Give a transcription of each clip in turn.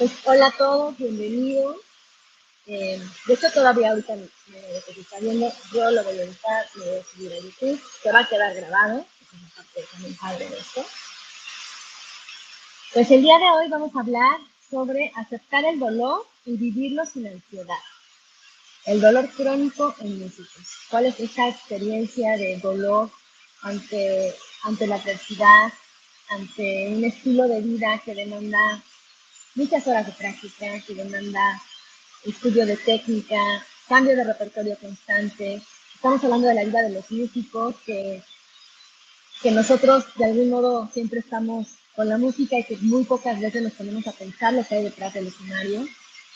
Pues hola a todos, bienvenidos. De hecho, todavía ahorita lo que se está viendo, yo lo voy a editar, lo voy a subir a YouTube, se va a quedar grabado, es una parte también padre de esto. Pues el día de hoy vamos a hablar sobre aceptar el dolor y vivirlo sin ansiedad. El dolor crónico en músicos. ¿Cuál es esa experiencia de dolor ante la adversidad, ante un estilo de vida que demanda muchas horas de práctica, que demanda estudio de técnica, cambio de repertorio constante? Estamos hablando de la vida de los músicos, que nosotros de algún modo siempre estamos con la música y que muy pocas veces nos ponemos a pensar lo que hay detrás del escenario.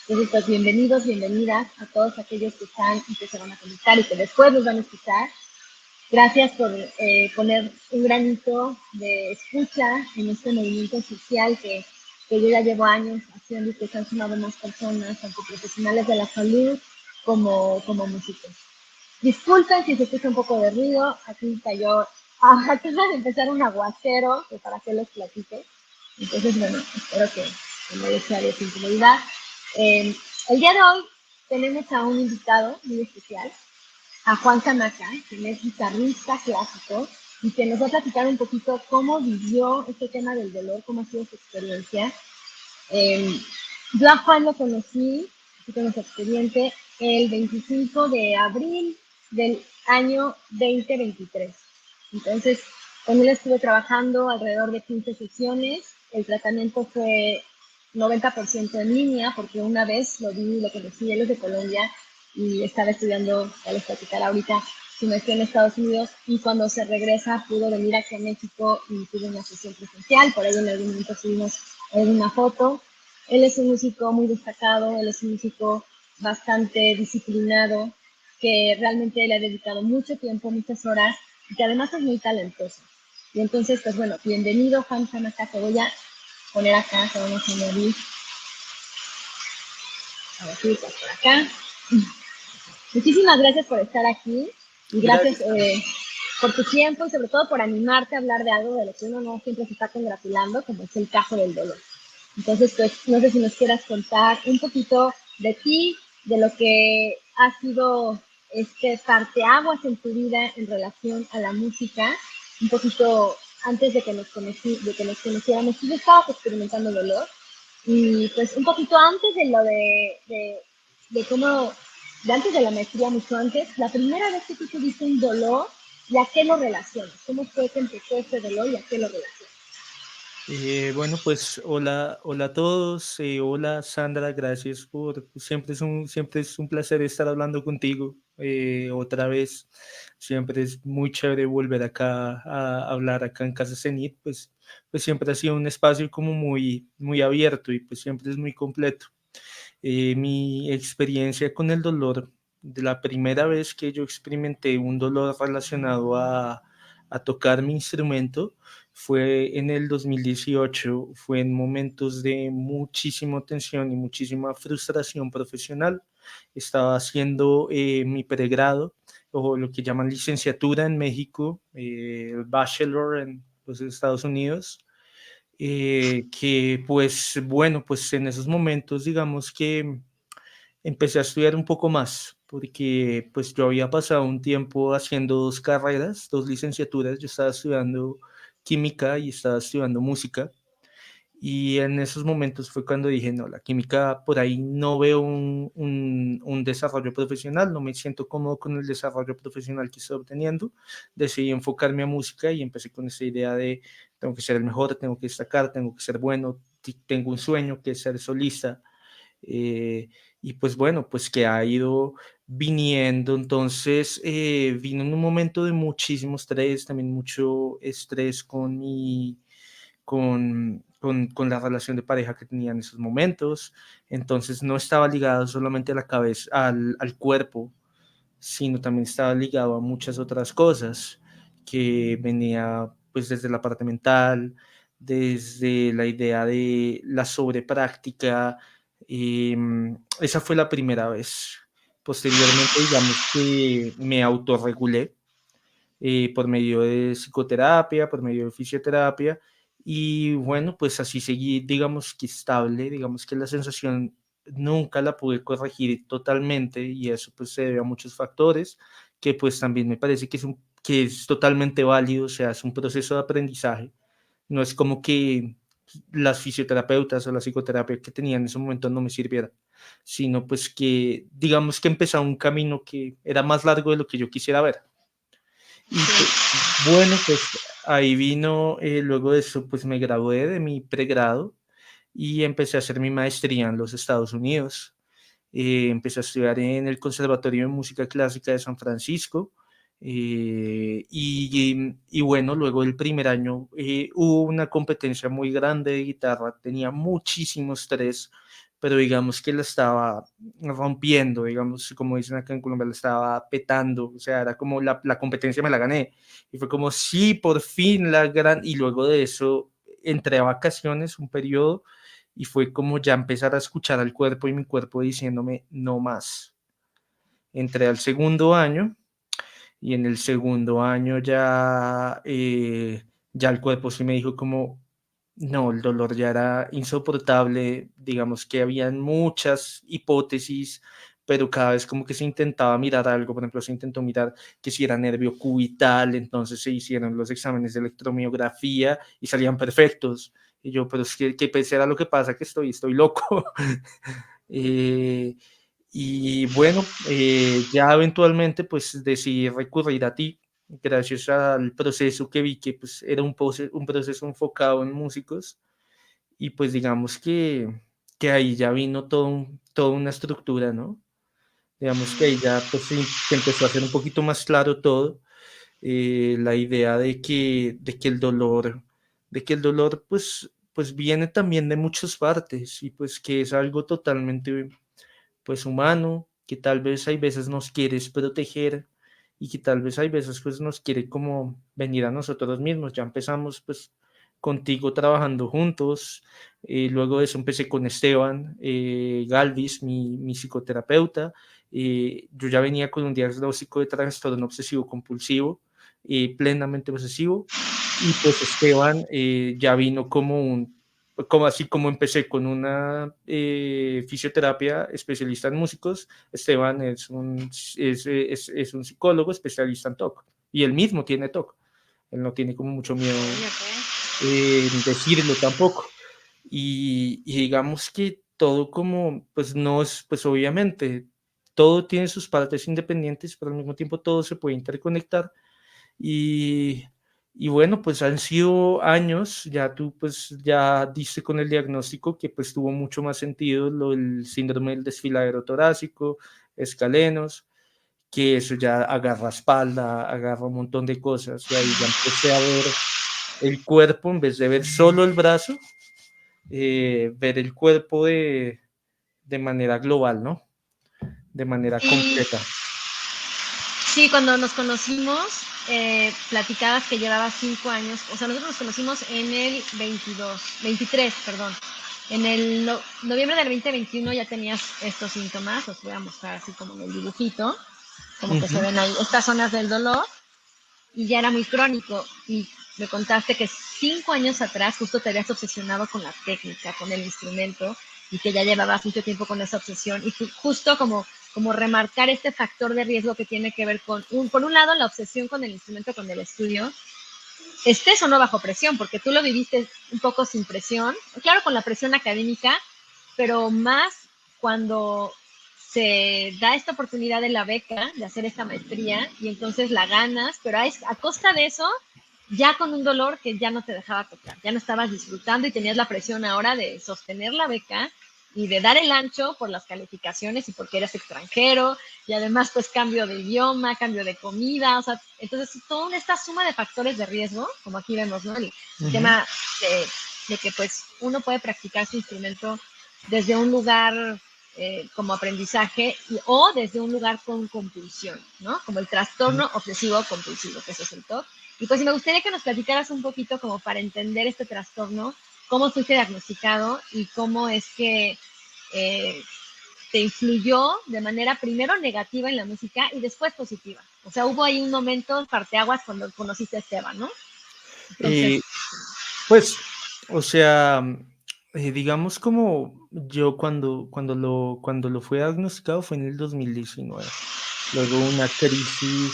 Entonces, pues bienvenidos, bienvenidas a todos aquellos que están y que se van a conectar y que después nos van a escuchar. Gracias por poner un granito de escucha en este movimiento social que yo ya llevo años haciendo y que se han sumado más personas, tanto profesionales de la salud como músicos. Disculpen si se escucha un poco de ruido, aquí cayó, acaba de empezar un aguacero, que para qué les platique. Entonces, bueno, espero que no sea de su incomodidad. El día de hoy tenemos a un invitado muy especial, a Juan Camaca, quien es guitarrista clásico y que nos va a platicar un poquito cómo vivió este tema del dolor, cómo ha sido su experiencia. Yo a Juan lo conocí, así que nuestro expediente, el 25 de abril del año 2023. Entonces, con él estuve trabajando alrededor de 15 sesiones. El tratamiento fue 90% en línea, porque una vez lo vi, lo conocí, él es de Colombia y estaba estudiando, ya les platicaré ahorita, su maestría en Estados Unidos, y cuando se regresa pudo venir aquí a México y tuvo una sesión presencial, por ahí en algún momento subimos alguna foto. Él es un músico muy destacado, él es un músico bastante disciplinado, que realmente le ha dedicado mucho tiempo, muchas horas, y que además es muy talentoso. Y entonces, pues bueno, bienvenido Juan Camaca, te voy a poner acá, te vamos a añadir. A ver si estás por acá. Muchísimas gracias por estar aquí y gracias por tu tiempo y sobre todo por animarte a hablar de algo de lo que uno no siempre se está congratulando, como es el caso del dolor. Entonces, pues, no sé si nos quieras contar un poquito de ti, de lo que ha sido este parteaguas en tu vida en relación a la música, un poquito antes de que nos conociéramos. Tú ya estabas experimentando dolor y pues un poquito antes de lo de cómo, de antes de la maestría, mucho antes, la primera vez que tú tuviste un dolor, ¿y a qué lo relacionas? ¿Cómo fue que empezó ese dolor y a qué lo relacionas? Bueno, pues hola a todos, hola Sandra, gracias siempre es un placer estar hablando contigo otra vez. Siempre es muy chévere volver acá a hablar acá en Casa Cenit, pues siempre ha sido un espacio como muy abierto y pues siempre es muy completo. Mi experiencia con el dolor, de la primera vez que yo experimenté un dolor relacionado a tocar mi instrumento, fue en el 2018, fue en momentos de muchísima tensión y muchísima frustración profesional. Estaba haciendo mi pregrado, o lo que llaman licenciatura en México, el bachelor en los Estados Unidos, que pues bueno, pues en esos momentos digamos que empecé a estudiar un poco más, porque pues yo había pasado un tiempo haciendo dos carreras, dos licenciaturas. Yo estaba estudiando química y estaba estudiando música, y en esos momentos fue cuando dije, no, la química por ahí no veo un desarrollo profesional, no me siento cómodo con el desarrollo profesional que estoy obteniendo. Decidí enfocarme a música y empecé con esa idea de tengo que ser el mejor, tengo que destacar, tengo que ser bueno, tengo un sueño que es ser solista. eh, y pues bueno, pues que ha ido viniendo. Entonces vino en un momento de muchísimo estrés, también mucho estrés con la relación de pareja que tenía en esos momentos. Entonces no estaba ligado solamente a la cabeza, al cuerpo, sino también estaba ligado a muchas otras cosas que venía pues desde la parte mental, desde la idea de la sobrepráctica. Esa fue la primera vez. Posteriormente, digamos que me autorregulé por medio de psicoterapia, por medio de fisioterapia, Y bueno, pues así seguí, digamos que estable, digamos que la sensación nunca la pude corregir totalmente y eso pues se debe a muchos factores que pues también me parece que es totalmente válido, o sea, es un proceso de aprendizaje. No es como que las fisioterapeutas o la psicoterapia que tenía en ese momento no me sirviera, sino pues que digamos que empezaba un camino que era más largo de lo que yo quisiera ver. Y pues, Sí. bueno, pues ahí vino, luego de eso, pues me gradué de mi pregrado y empecé a hacer mi maestría en los Estados Unidos. Empecé a estudiar en el Conservatorio de Música Clásica de San Francisco. Y bueno, luego del primer año hubo una competencia muy grande de guitarra, tenía muchísimo estrés, pero digamos que la estaba rompiendo, digamos, como dicen acá en Colombia, la estaba petando, o sea, era como la competencia me la gané. Y fue como, sí, por fin la gran... Y luego de eso entré a vacaciones, un periodo, y fue como ya empezar a escuchar al cuerpo y mi cuerpo diciéndome no más. Entré al segundo año y en el segundo año ya el cuerpo sí me dijo como no, el dolor ya era insoportable, digamos que habían muchas hipótesis, pero cada vez como que se intentaba mirar algo, por ejemplo, se intentó mirar que si era nervio cubital, entonces se hicieron los exámenes de electromiografía y salían perfectos. Y yo, pero es que pues era lo que pasa, que estoy loco. eh, y bueno, ya eventualmente pues decidí recurrir a ti, gracias al proceso que vi que pues era un proceso enfocado en músicos y pues digamos que ahí ya vino toda una estructura, ¿no? Digamos que ahí ya pues se empezó a hacer un poquito más claro todo, la idea de que el dolor pues viene también de muchas partes y pues que es algo totalmente pues humano, que tal vez hay veces nos quieres proteger y que tal vez hay veces pues nos quiere como venir a nosotros mismos. Ya empezamos pues contigo trabajando juntos, luego de eso empecé con Esteban Galvis, mi psicoterapeuta. Yo ya venía con un diagnóstico de trastorno obsesivo compulsivo, plenamente obsesivo, y pues Esteban ya vino como así como empecé con una fisioterapia especialista en músicos, Esteban es un psicólogo especialista en TOC y él mismo tiene TOC. Él no tiene como mucho miedo Ok. en decirlo tampoco. Y digamos que todo como, pues no es, pues obviamente, todo tiene sus partes independientes, pero al mismo tiempo todo se puede interconectar y, y bueno, pues han sido años, ya tú pues ya diste con el diagnóstico que pues tuvo mucho más sentido el síndrome del desfiladero torácico, escalenos, que eso ya agarra espalda, agarra un montón de cosas y ahí ya empecé a ver el cuerpo en vez de ver solo el brazo, ver el cuerpo de manera global, ¿no? De manera Y completa. sí, cuando nos conocimos, platicabas que llevabas 5 años, o sea, nosotros nos conocimos en el 23, perdón. En el noviembre del 2021 ya tenías estos síntomas, os voy a mostrar así como en el dibujito, como que se Ujú. ven ahí estas zonas del dolor, y ya era muy crónico. Y me contaste que 5 años atrás justo te habías obsesionado con la técnica, con el instrumento, y que ya llevabas mucho tiempo con esa obsesión. Y justo como remarcar este factor de riesgo que tiene que ver con, por un lado, la obsesión con el instrumento, con el estudio, estés o no bajo presión, porque tú lo viviste un poco sin presión, claro, con la presión académica, pero más cuando se da esta oportunidad de la beca, de hacer esta maestría, y entonces la ganas, pero a costa de eso, ya con un dolor que ya no te dejaba tocar, ya no estabas disfrutando y tenías la presión ahora de sostener la beca y de dar el ancho por las calificaciones y porque eres extranjero y además pues cambio de idioma, cambio de comida, o sea, entonces toda esta suma de factores de riesgo, como aquí vemos, ¿no? El Ujú. tema de que pues uno puede practicar su instrumento desde un lugar como aprendizaje o desde un lugar con compulsión, ¿no? Como el trastorno obsesivo compulsivo, que eso es el TOC. Y pues me gustaría que nos platicaras un poquito como para entender este trastorno, cómo fuiste diagnosticado y cómo es que eh, te influyó de manera primero negativa en la música y después positiva. O sea, hubo ahí un momento parteaguas cuando conociste a Esteban, ¿no? Entonces, Eh, Pues O sea, digamos como yo cuando lo fue diagnosticado fue en el 2019. Luego una crisis,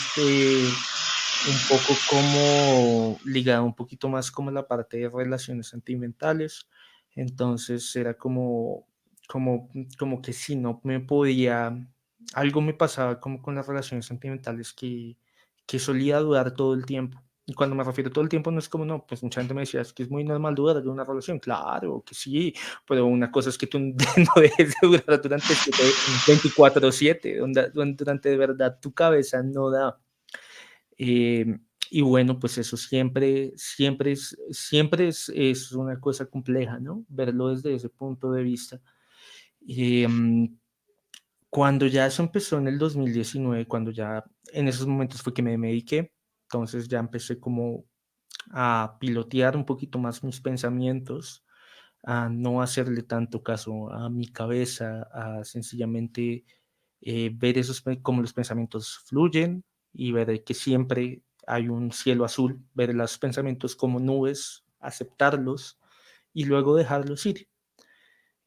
un poco como ligada un poquito más como a la parte de relaciones sentimentales. Entonces era como como que si no me podía algo me pasaba como con las relaciones sentimentales que solía dudar todo el tiempo. Y cuando me refiero todo el tiempo no es como, no, pues mucha gente me decía: "Es que es muy normal dudar de una relación". Claro que sí, pero una cosa es que tú no dejes de durar durante 24/7, durante de verdad tu cabeza no da. Y bueno, pues eso siempre es una cosa compleja, ¿no? Verlo desde ese punto de vista. Em, Cuando ya eso empezó en el 2019, cuando ya en esos momentos fue que me mediqué, entonces ya empecé como a pilotear un poquito más mis pensamientos, a no hacerle tanto caso a mi cabeza, a sencillamente ver cómo los pensamientos fluyen y ver que siempre hay un cielo azul, ver los pensamientos como nubes, aceptarlos y luego dejarlos ir.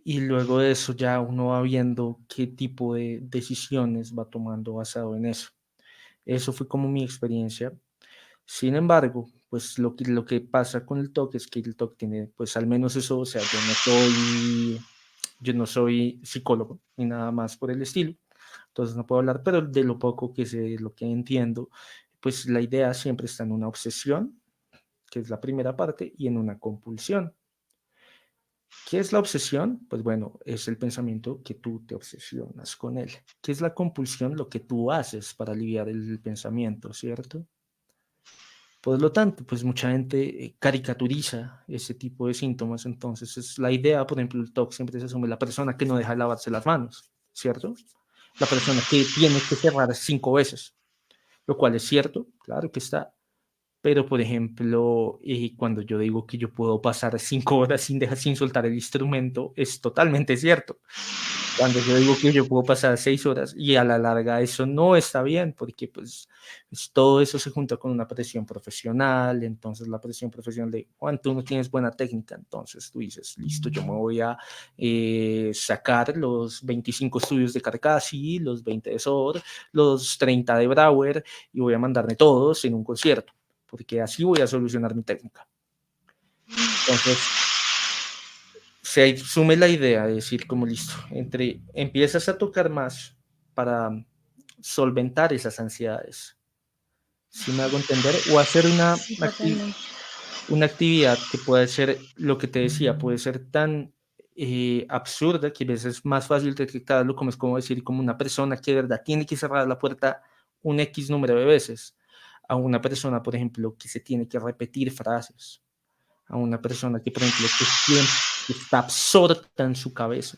Y luego de eso ya uno va viendo qué tipo de decisiones va tomando basado en eso. Eso fue como mi experiencia. Sin embargo, pues lo que pasa con el TOC es que el TOC tiene, pues al menos eso, o sea, yo no soy psicólogo ni nada más por el estilo, entonces no puedo hablar, pero de lo poco que sé, de lo que entiendo, pues la idea siempre está en una obsesión, que es la primera parte, y en una compulsión. ¿Qué es la obsesión? Pues bueno, es el pensamiento que tú te obsesionas con él. ¿Qué es la compulsión? Lo que tú haces para aliviar el pensamiento, ¿cierto? Por lo tanto, pues mucha gente caricaturiza ese tipo de síntomas. Entonces, es la idea, por ejemplo, el TOC siempre se asume la persona que no deja de lavarse las manos, ¿cierto? La persona que tiene que cerrar 5 veces, lo cual es cierto, claro que está. Pero, por ejemplo, cuando yo digo que yo puedo pasar 5 horas sin soltar el instrumento, es totalmente cierto. Cuando yo digo que yo puedo pasar 6 horas y a la larga eso no está bien, porque pues todo eso se junta con una presión profesional, entonces la presión profesional de Juan, tú no tienes buena técnica, entonces tú dices, listo, yo me voy a sacar los 25 estudios de Carcassi, los 20 de SOR, los 30 de Brauer y voy a mandarme todos en un concierto, porque así voy a solucionar mi técnica. Entonces, se sume la idea de decir como listo, entre empiezas a tocar más para solventar esas ansiedades, si me hago entender, o hacer Sí, totalmente. una actividad que puede ser lo que te decía, puede ser tan absurda que a veces es más fácil detectarlo, como es como decir, como una persona que de verdad tiene que cerrar la puerta un X número de veces, a una persona, por ejemplo, que se tiene que repetir frases, a una persona que, por ejemplo, que siempre está absorta en su cabeza.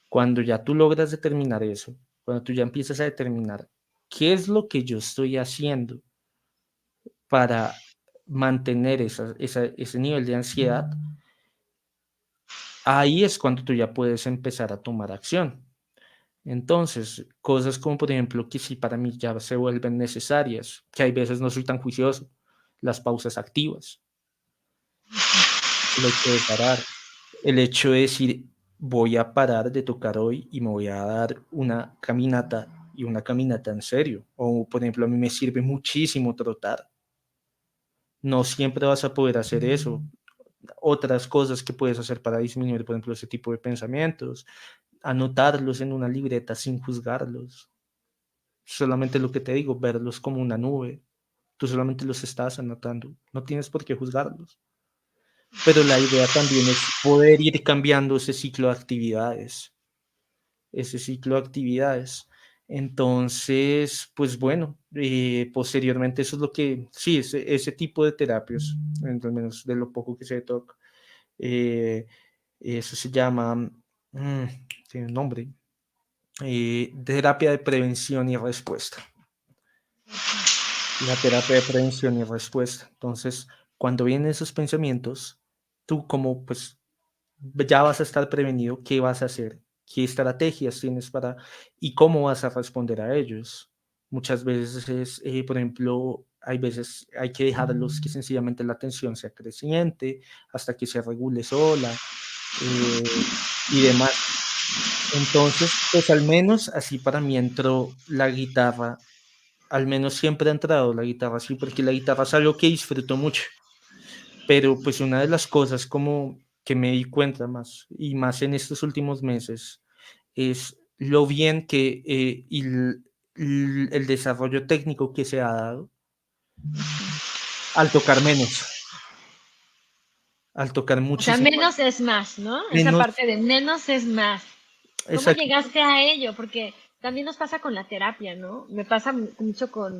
Cuando ya tú logras determinar eso, cuando tú ya empiezas a determinar qué es lo que yo estoy haciendo para mantener ese nivel de ansiedad, ahí es cuando tú ya puedes empezar a tomar acción. Entonces, cosas como, por ejemplo, que si para mí ya se vuelven necesarias, que hay veces no soy tan juicioso, las pausas activas, el hecho de parar, el hecho de decir, voy a parar de tocar hoy y me voy a dar una caminata y una caminata en serio. O, por ejemplo, a mí me sirve muchísimo trotar. No siempre vas a poder hacer eso. Otras cosas que puedes hacer para disminuir, por ejemplo, ese tipo de pensamientos, anotarlos en una libreta sin juzgarlos. Solamente lo que te digo, verlos como una nube. Tú solamente los estás anotando. No tienes por qué juzgarlos. Pero la idea también es poder ir cambiando ese ciclo de actividades. Entonces, pues bueno, posteriormente eso es lo que, sí, ese tipo de terapias, al menos de lo poco que se toca, eh, eso se llama, tiene un nombre, terapia de prevención y respuesta. La terapia de prevención y respuesta. Entonces, cuando vienen esos pensamientos, tú como pues ya vas a estar prevenido, ¿qué vas a hacer? ¿Qué estrategias tienes para y cómo vas a responder a ellos? Muchas veces es, por ejemplo, hay veces hay que dejarlos que sencillamente la tensión sea creciente hasta que se regule sola y demás. Entonces, pues al menos así para mí entró la guitarra, al menos siempre ha entrado la guitarra así, porque la guitarra es algo que disfruto mucho, pero pues una de las cosas como que me di cuenta más y más en estos últimos meses es lo bien que y el desarrollo técnico que se ha dado al tocar menos, al tocar O sea, muchísimo menos es más, ¿no? Esa menos. parte de menos es más. ¿Cómo Exacto. llegaste a ello? Porque también nos pasa con la terapia, ¿no? Me pasa mucho con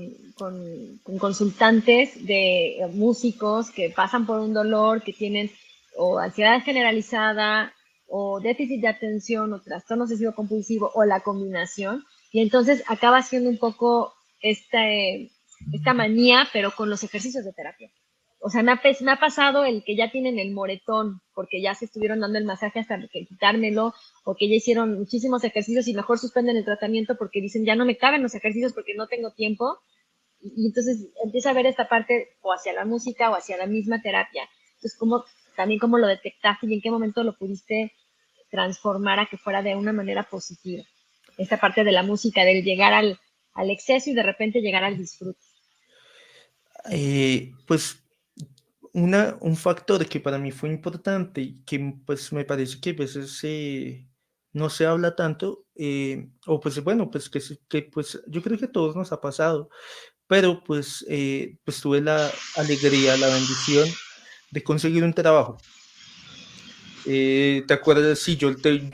consultantes de músicos que pasan por un dolor, que tienen o ansiedad generalizada, o déficit de atención, o trastorno obsesivo compulsivo, o la combinación. Y entonces acaba siendo un poco esta manía, pero con los ejercicios de terapia. O sea, me ha pasado el que ya tienen el moretón, porque ya se estuvieron dando el masaje hasta que quitármelo, o que ya hicieron muchísimos ejercicios y mejor suspenden el tratamiento porque dicen, ya no me caben los ejercicios porque no tengo tiempo. Y entonces empieza a ver esta parte o hacia la música o hacia la misma terapia. Entonces, también cómo lo detectaste y en qué momento lo pudiste transformar a que fuera de una manera positiva. Esta parte de la música, del llegar al exceso y de repente llegar al disfrute. Pues un factor que para mí fue importante y que pues me parece que a veces no se habla tanto, o pues bueno, pues que pues yo creo que a todos nos ha pasado, pero pues tuve la alegría, la bendición de conseguir un trabajo. ¿Te acuerdas? Sí, yo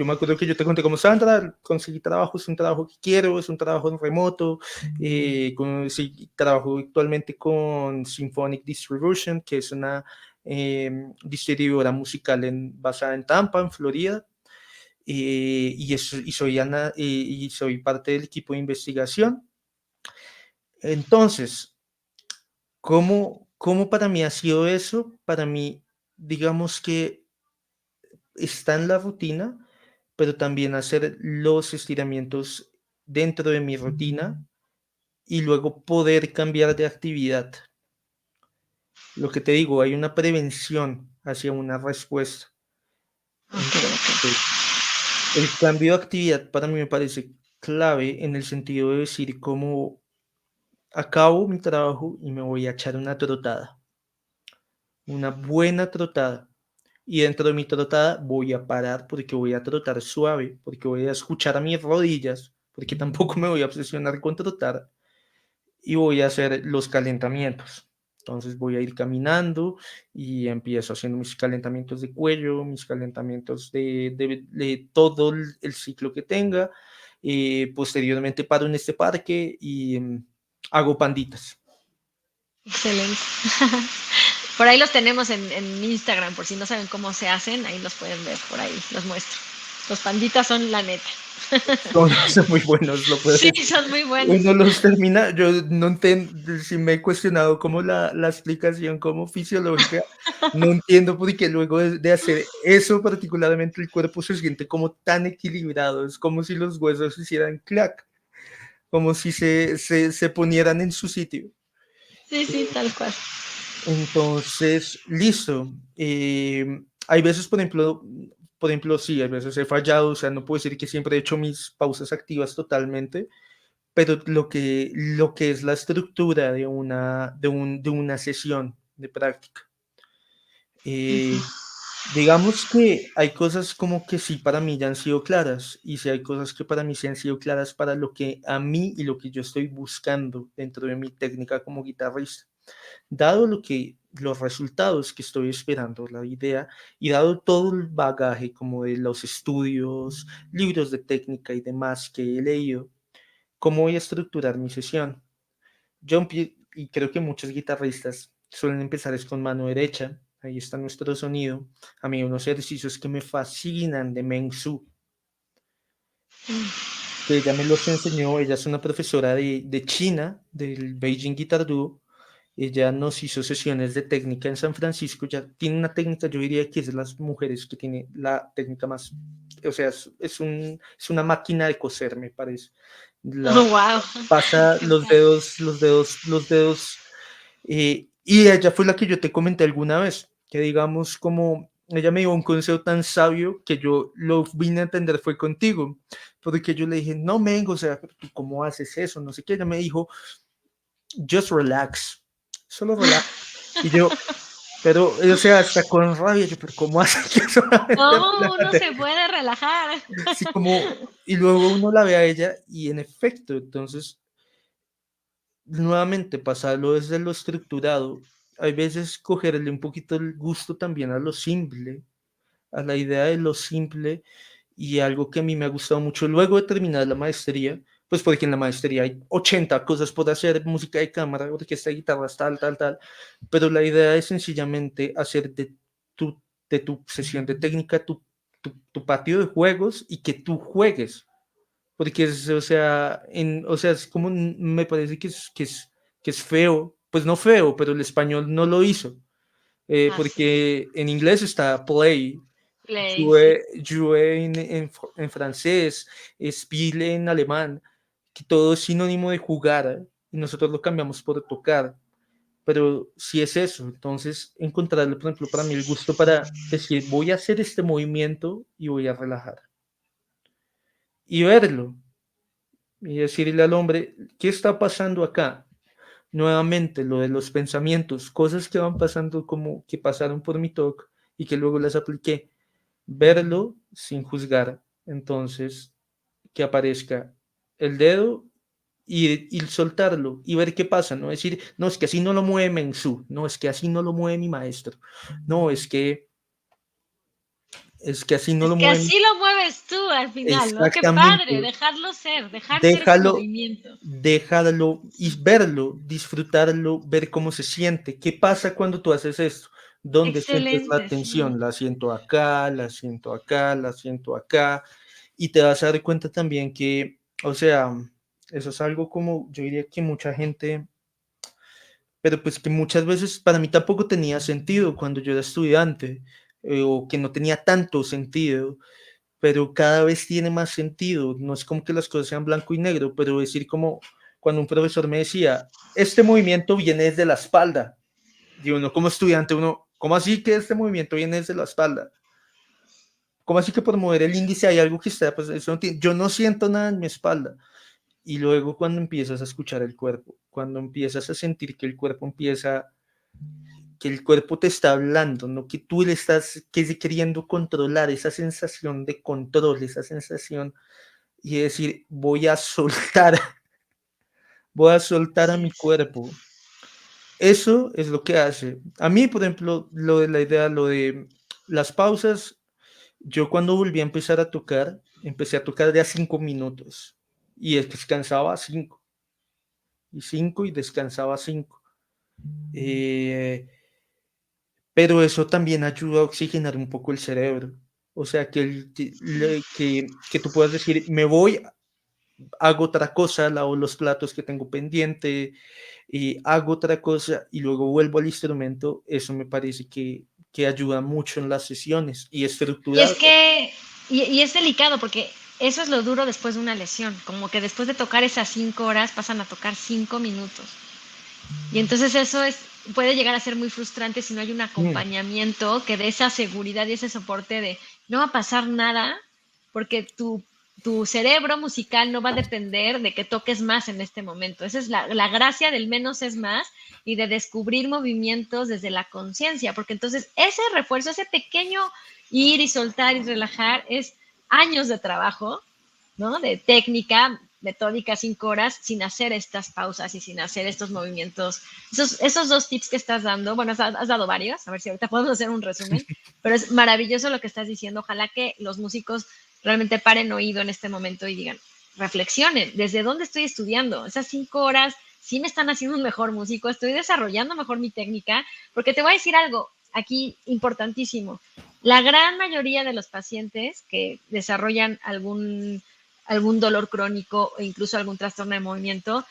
me acuerdo que yo te conté como Sandra, conseguí trabajo, es un trabajo que quiero, es un trabajo en remoto, sí, trabajo actualmente con Symphonic Distribution, que es una distribuidora musical basada en Tampa, en Florida, y soy parte del equipo de investigación. Entonces, ¿cómo para mí ha sido eso? Para mí, digamos que está en la rutina, pero también hacer los estiramientos dentro de mi rutina y luego poder cambiar de actividad. Lo que te digo, hay una prevención hacia una respuesta. Okay. Entonces, el cambio de actividad para mí me parece clave en el sentido de decir cómo acabo mi trabajo y me voy a echar una trotada, una buena trotada. Y dentro de mi trotada voy a parar porque voy a trotar suave, porque voy a escuchar a mis rodillas, porque tampoco me voy a obsesionar con trotar y voy a hacer los calentamientos. Entonces voy a ir caminando y empiezo haciendo mis calentamientos de cuello, mis calentamientos de todo el ciclo que tenga. Posteriormente paro en este parque y hago panditas. Excelente. Por ahí los tenemos en Instagram, por si no saben cómo se hacen, ahí los pueden ver, por ahí los muestro. Los panditas son la neta. Son muy buenos, lo puedo Sí, decir. son muy buenos. Uno los termina, yo no entiendo, si me he cuestionado como la explicación como fisiológica, no entiendo por qué luego de hacer eso particularmente el cuerpo se siente como tan equilibrado, es como si los huesos hicieran clac, como si se ponieran en su sitio. Sí, sí, tal cual. Entonces, listo. Hay veces, por ejemplo, sí, hay veces he fallado, o sea, no puedo decir que siempre he hecho mis pausas activas totalmente, pero lo que es la estructura de una sesión de práctica. Eh, digamos que hay cosas como que sí para mí ya han sido claras, y sí hay cosas que para mí sí han sido claras para lo que a mí y lo que yo estoy buscando dentro de mi técnica como guitarrista. Dado los resultados que estoy esperando, la idea, y dado todo el bagaje como de los estudios, libros de técnica y demás que he leído, ¿cómo voy a estructurar mi sesión? Y creo que muchos guitarristas suelen empezar es con mano derecha, ahí está nuestro sonido. A mí unos ejercicios que me fascinan de Meng Su, que ella me los enseñó, ella es una profesora de China, del Beijing Guitar Duo. Ella nos hizo sesiones de técnica en San Francisco, ya tiene una técnica, yo diría que es de las mujeres que tiene la técnica más, o sea, es una máquina de coser, me parece. La, Oh, wow. pasa Qué padre. los dedos Y ella fue la que yo te comenté alguna vez, que digamos como ella me dio un consejo tan sabio que yo lo vine a entender fue contigo, porque yo le dije, no, Mengo, o sea, pero tú cómo haces eso, no sé qué, ella me dijo, just relax, solo relax. Y yo, pero, o sea, hasta con rabia, yo, pero ¿cómo hace que solamente ¿Cómo uno relájate? se puede relajar? Así como, y luego uno la ve a ella y en efecto, entonces, nuevamente, pasarlo desde lo estructurado, hay veces cogerle un poquito el gusto también a lo simple, a la idea de lo simple y algo que a mí me ha gustado mucho luego de terminar la maestría, pues porque en la maestría hay 80 cosas por hacer, música de cámara, orquesta de guitarras, tal, tal, tal, pero la idea es sencillamente hacer tu, de tu sesión de técnica tu patio de juegos y que tú juegues, porque es, o sea, o sea, es como, me parece que es feo, pues no feo, pero el español no lo hizo, Así, porque en inglés está play, play, sí. jouer en francés, spiele en alemán, que todo es sinónimo de jugar, y nosotros lo cambiamos por tocar, pero si es eso, entonces encontrarle, por ejemplo, para mí el gusto para decir, voy a hacer este movimiento y voy a relajar, y verlo, y decirle al hombre, ¿qué está pasando acá? Nuevamente, lo de los pensamientos, cosas que van pasando como que pasaron por mi talk y que luego las apliqué, verlo sin juzgar, entonces que aparezca el dedo y soltarlo y ver qué pasa, no decir, no, es que así no lo mueve Mensú, no, es que así no lo mueve mi maestro, no, es que así no Es lo que mueve, así lo mueves tú al final, ¿no? Qué padre, exactamente, dejarlo ser, dejar ser ese déjalo, movimiento. déjalo y verlo, disfrutarlo, ver cómo se siente. ¿Qué pasa cuando tú haces esto? ¿Dónde sientes la Excelente, sí. tensión? La siento acá, la siento acá, la siento acá. Y te vas a dar cuenta también que, o sea, eso es algo como, yo diría que mucha gente, pero pues que muchas veces para mí tampoco tenía sentido cuando yo era estudiante, o que no tenía tanto sentido, pero cada vez tiene más sentido. No es como que las cosas sean blanco y negro, pero decir como cuando un profesor me decía, este movimiento viene desde la espalda. Y uno como estudiante, uno, ¿cómo así que este movimiento viene desde la espalda? ¿Cómo así que por mover el índice hay algo que está? Pues eso no tiene, yo no siento nada en mi espalda. Y luego cuando empiezas a escuchar el cuerpo, cuando empiezas a sentir que el cuerpo empieza, que el cuerpo te está hablando, no que tú le estás queriendo controlar, esa sensación de control, esa sensación y decir, voy a soltar a Así mi es. cuerpo. Eso es lo que hace. A mí, por ejemplo, lo de la idea, lo de las pausas, yo cuando volví a empezar a tocar, empecé a tocar de a 5 minutos y descansaba 5 y 5 y descansaba 5. Eh, pero eso también ayuda a oxigenar un poco el cerebro. O sea, que tú puedas decir, me voy, hago otra cosa, lavo los platos que tengo pendiente, y hago otra cosa y luego vuelvo al instrumento, eso me parece que ayuda mucho en las sesiones y Y es estructurarlo. que, y es delicado porque eso es lo duro después de una lesión, como que después de tocar esas 5 horas pasan a tocar 5 minutos. Y entonces eso es, puede llegar a ser muy frustrante si no hay un Mm, acompañamiento que dé esa seguridad y ese soporte de no va a pasar nada porque tu cerebro musical no va a depender de que toques más en este momento. Esa es la gracia del menos es más y de descubrir movimientos desde la conciencia, porque entonces ese refuerzo, ese pequeño ir y soltar y relajar es años de trabajo, ¿no? De técnica, metódica, 5 horas, sin hacer estas pausas y sin hacer estos movimientos. Esos dos tips que estás dando, bueno, has dado varios, a ver si ahorita podemos hacer un resumen, pero es maravilloso lo que estás diciendo. Ojalá que los músicos realmente paren oído en este momento y digan, reflexionen, ¿desde dónde estoy estudiando? Esas 5 horas sí me están haciendo un mejor músico, estoy desarrollando mejor mi técnica, porque te voy a decir algo aquí importantísimo. La gran mayoría de los pacientes que desarrollan algún dolor crónico o incluso algún trastorno de movimiento,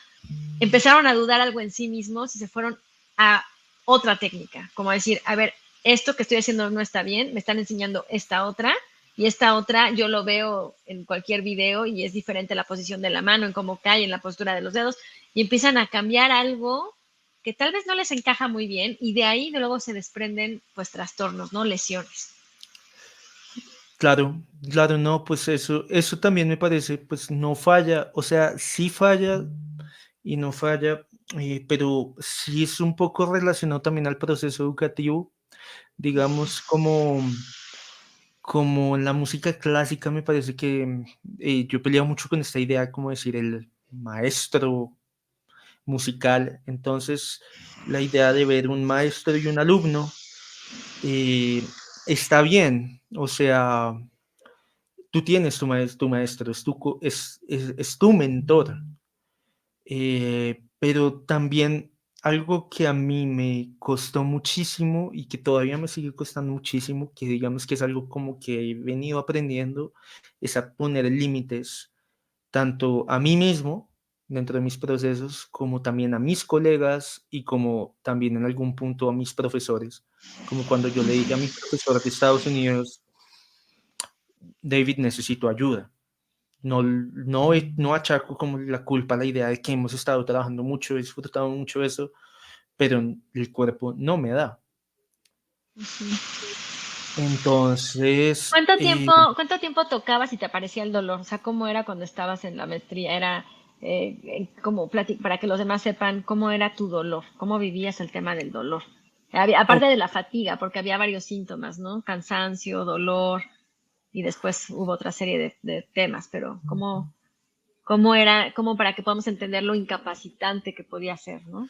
empezaron a dudar algo en sí mismos y se fueron a otra técnica, como decir, a ver, esto que estoy haciendo no está bien, me están enseñando esta otra, y esta otra yo lo veo en cualquier video y es diferente la posición de la mano, en cómo cae, en la postura de los dedos, y empiezan a cambiar algo que tal vez no les encaja muy bien y de ahí de luego se desprenden pues trastornos, ¿no? Lesiones. Claro, claro, no, pues eso también me parece, pues no falla, o sea, sí falla y no falla, pero sí es un poco relacionado también al proceso educativo, digamos, como en la música clásica me parece que yo he peleado mucho con esta idea, como decir, el maestro musical, entonces la idea de ver un maestro y un alumno está bien, o sea, tú tienes tu maestro, es tu mentor, pero también algo que a mí me costó muchísimo y que todavía me sigue costando muchísimo, que digamos que es algo como que he venido aprendiendo, es a poner límites tanto a mí mismo dentro de mis procesos, como también a mis colegas y como también en algún punto a mis profesores, como cuando yo le dije a mi profesor de Estados Unidos, David, necesito ayuda. No achaco como la culpa a la idea de que hemos estado trabajando mucho, he disfrutado mucho eso, pero el cuerpo no me da. Entonces, Cuánto tiempo tocabas y te aparecía el dolor? O sea, ¿cómo era cuando estabas en la maestría? Era para que los demás sepan cómo era tu dolor, cómo vivías el tema del dolor. o- Aparte de la fatiga, porque había varios síntomas, ¿no? Cansancio, dolor, y después hubo otra serie de temas, pero cómo era, cómo para que podamos entender lo incapacitante que podía ser, ¿no?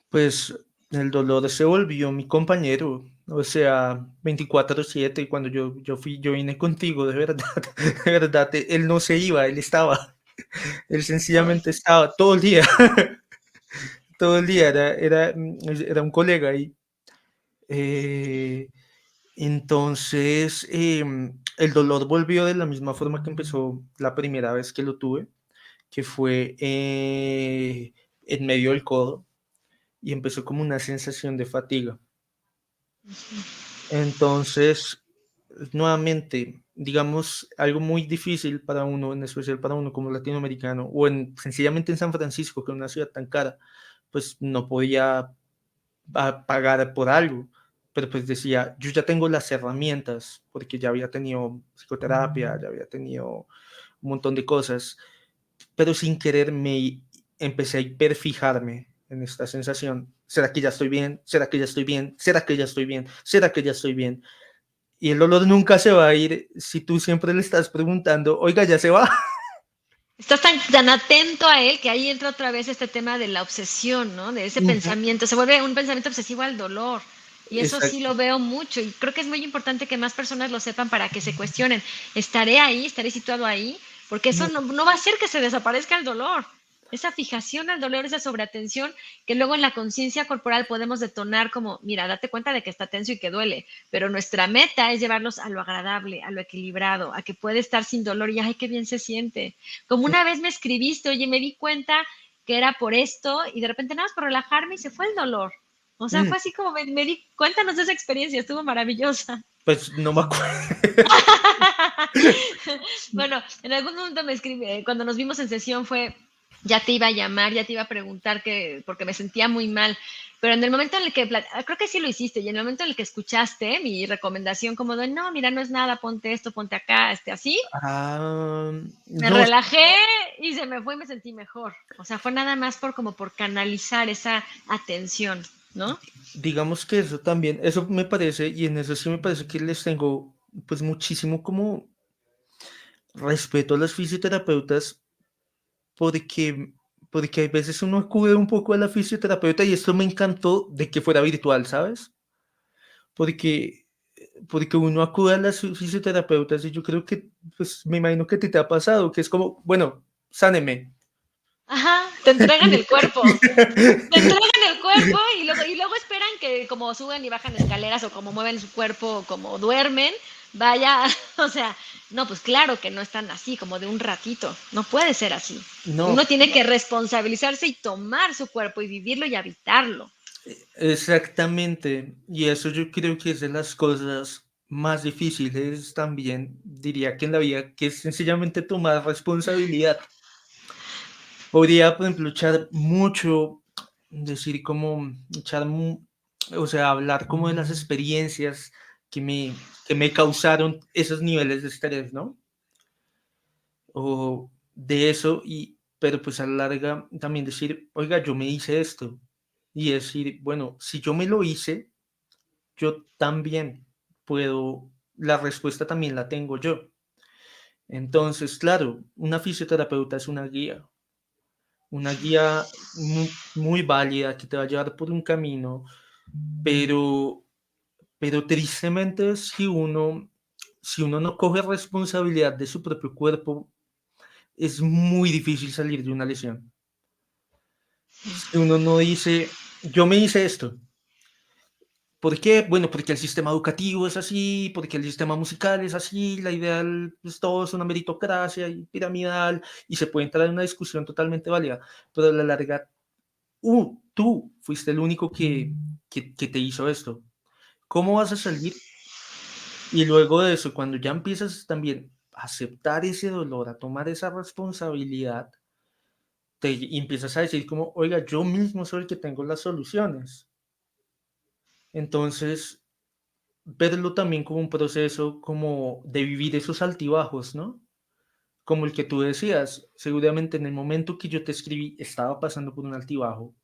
pues el dolor se volvió mi compañero, o sea, 24/7, y cuando yo vine contigo, de verdad, de verdad, él no se iba, él estaba, él Ay, sencillamente estaba todo el día, todo el día, era un colega ahí. Eh, Entonces, el dolor volvió de la misma forma que empezó la primera vez que lo tuve, que fue en medio del codo y empezó como una sensación de fatiga. Entonces, nuevamente, digamos, algo muy difícil para uno, en especial para uno como latinoamericano, o sencillamente en San Francisco, que es una ciudad tan cara, pues no podía pagar por algo. Pero pues decía, yo ya tengo las herramientas, porque ya había tenido psicoterapia, ya había tenido un montón de cosas, pero sin querer me empecé a hiperfijarme en esta sensación. ¿Será que ya estoy bien? ¿Será que ya estoy bien? ¿Será que ya estoy bien? ¿Será que ya estoy bien? Y el dolor nunca se va a ir si tú siempre le estás preguntando, oiga, ya se va. estás tan atento a él que ahí entra otra vez este tema de la obsesión, ¿no? De ese pensamiento. Se vuelve un pensamiento obsesivo al dolor. Y eso sí Exacto. lo veo mucho. Y creo que es muy importante que más personas lo sepan para que se cuestionen. ¿Estaré ahí? ¿Estaré situado ahí? Porque eso No, no va a hacer que se desaparezca el dolor. Esa fijación al dolor, esa sobreatención, que luego en la conciencia corporal podemos detonar como, mira, date cuenta de que está tenso y que duele, pero nuestra meta es llevarlos a lo agradable, a lo equilibrado, a que puede estar sin dolor y ay, qué bien se siente. Como una vez me escribiste, oye, me di cuenta que era por esto y de repente nada más por relajarme y se fue el dolor. O sea, mm, fue así como me di, cuéntanos de esa experiencia, estuvo maravillosa. pues no me acuerdo. Bueno, en algún momento me escribe, cuando nos vimos en sesión fue, ya te iba a llamar, ya te iba a preguntar que, porque me sentía muy mal, pero en el momento en el que, creo que sí lo hiciste, y en el momento en el que escuchaste mi recomendación como de, no, mira, no es nada, ponte esto, ponte acá, así, me No, relajé y se me fue y me sentí mejor. O sea, fue nada más por como por canalizar esa atención, ¿no? digamos que eso también, eso me parece, y en eso sí me parece que les tengo pues muchísimo como respeto a los fisioterapeutas porque, porque hay veces uno acude un poco a la fisioterapeuta y esto me encantó de que fuera virtual, ¿sabes? Porque, porque uno acude a las fisioterapeutas y yo creo que, pues me imagino que a ti te ha pasado, que es como, bueno, sáneme. Ajá, te entregan el cuerpo. Te entregan el cuerpo y luego esperan que como suben y bajan escaleras o como mueven su cuerpo o como duermen, vaya, o sea, no, pues claro que no están así, como de un ratito, no puede ser así. Uno No, tiene que responsabilizarse y tomar su cuerpo y vivirlo y habitarlo. exactamente, y eso yo creo que es de las cosas más difíciles también, diría que en la vida, que es sencillamente tomar responsabilidad. Podría, por ejemplo, echar mucho, decir como, echar, o sea, hablar como de las experiencias que me causaron esos niveles de estrés, ¿no? O de eso, pero pues a la larga también decir, oiga, yo me hice esto. Y decir, bueno, si yo me lo hice, yo también puedo, la respuesta también la tengo yo. Entonces, claro, una fisioterapeuta es una guía muy válida que te va a llevar por un camino, pero, pero tristemente si uno no coge responsabilidad de su propio cuerpo, es muy difícil salir de una lesión. Si uno no dice, yo me hice esto. ¿Por qué? Bueno, porque el sistema educativo es así, porque el sistema musical es así, la ideal, pues todo es una meritocracia y piramidal, y se puede entrar en una discusión totalmente válida, pero a la larga, tú fuiste el único que te hizo esto. ¿Cómo vas a salir? Y luego de eso, cuando ya empiezas también a aceptar ese dolor, a tomar esa responsabilidad, y empiezas a decir como, oiga, yo mismo soy el que tengo las soluciones. Entonces, verlo también como un proceso como de vivir esos altibajos, ¿no? Como el que tú decías, seguramente en el momento que yo te escribí estaba pasando por un altibajo,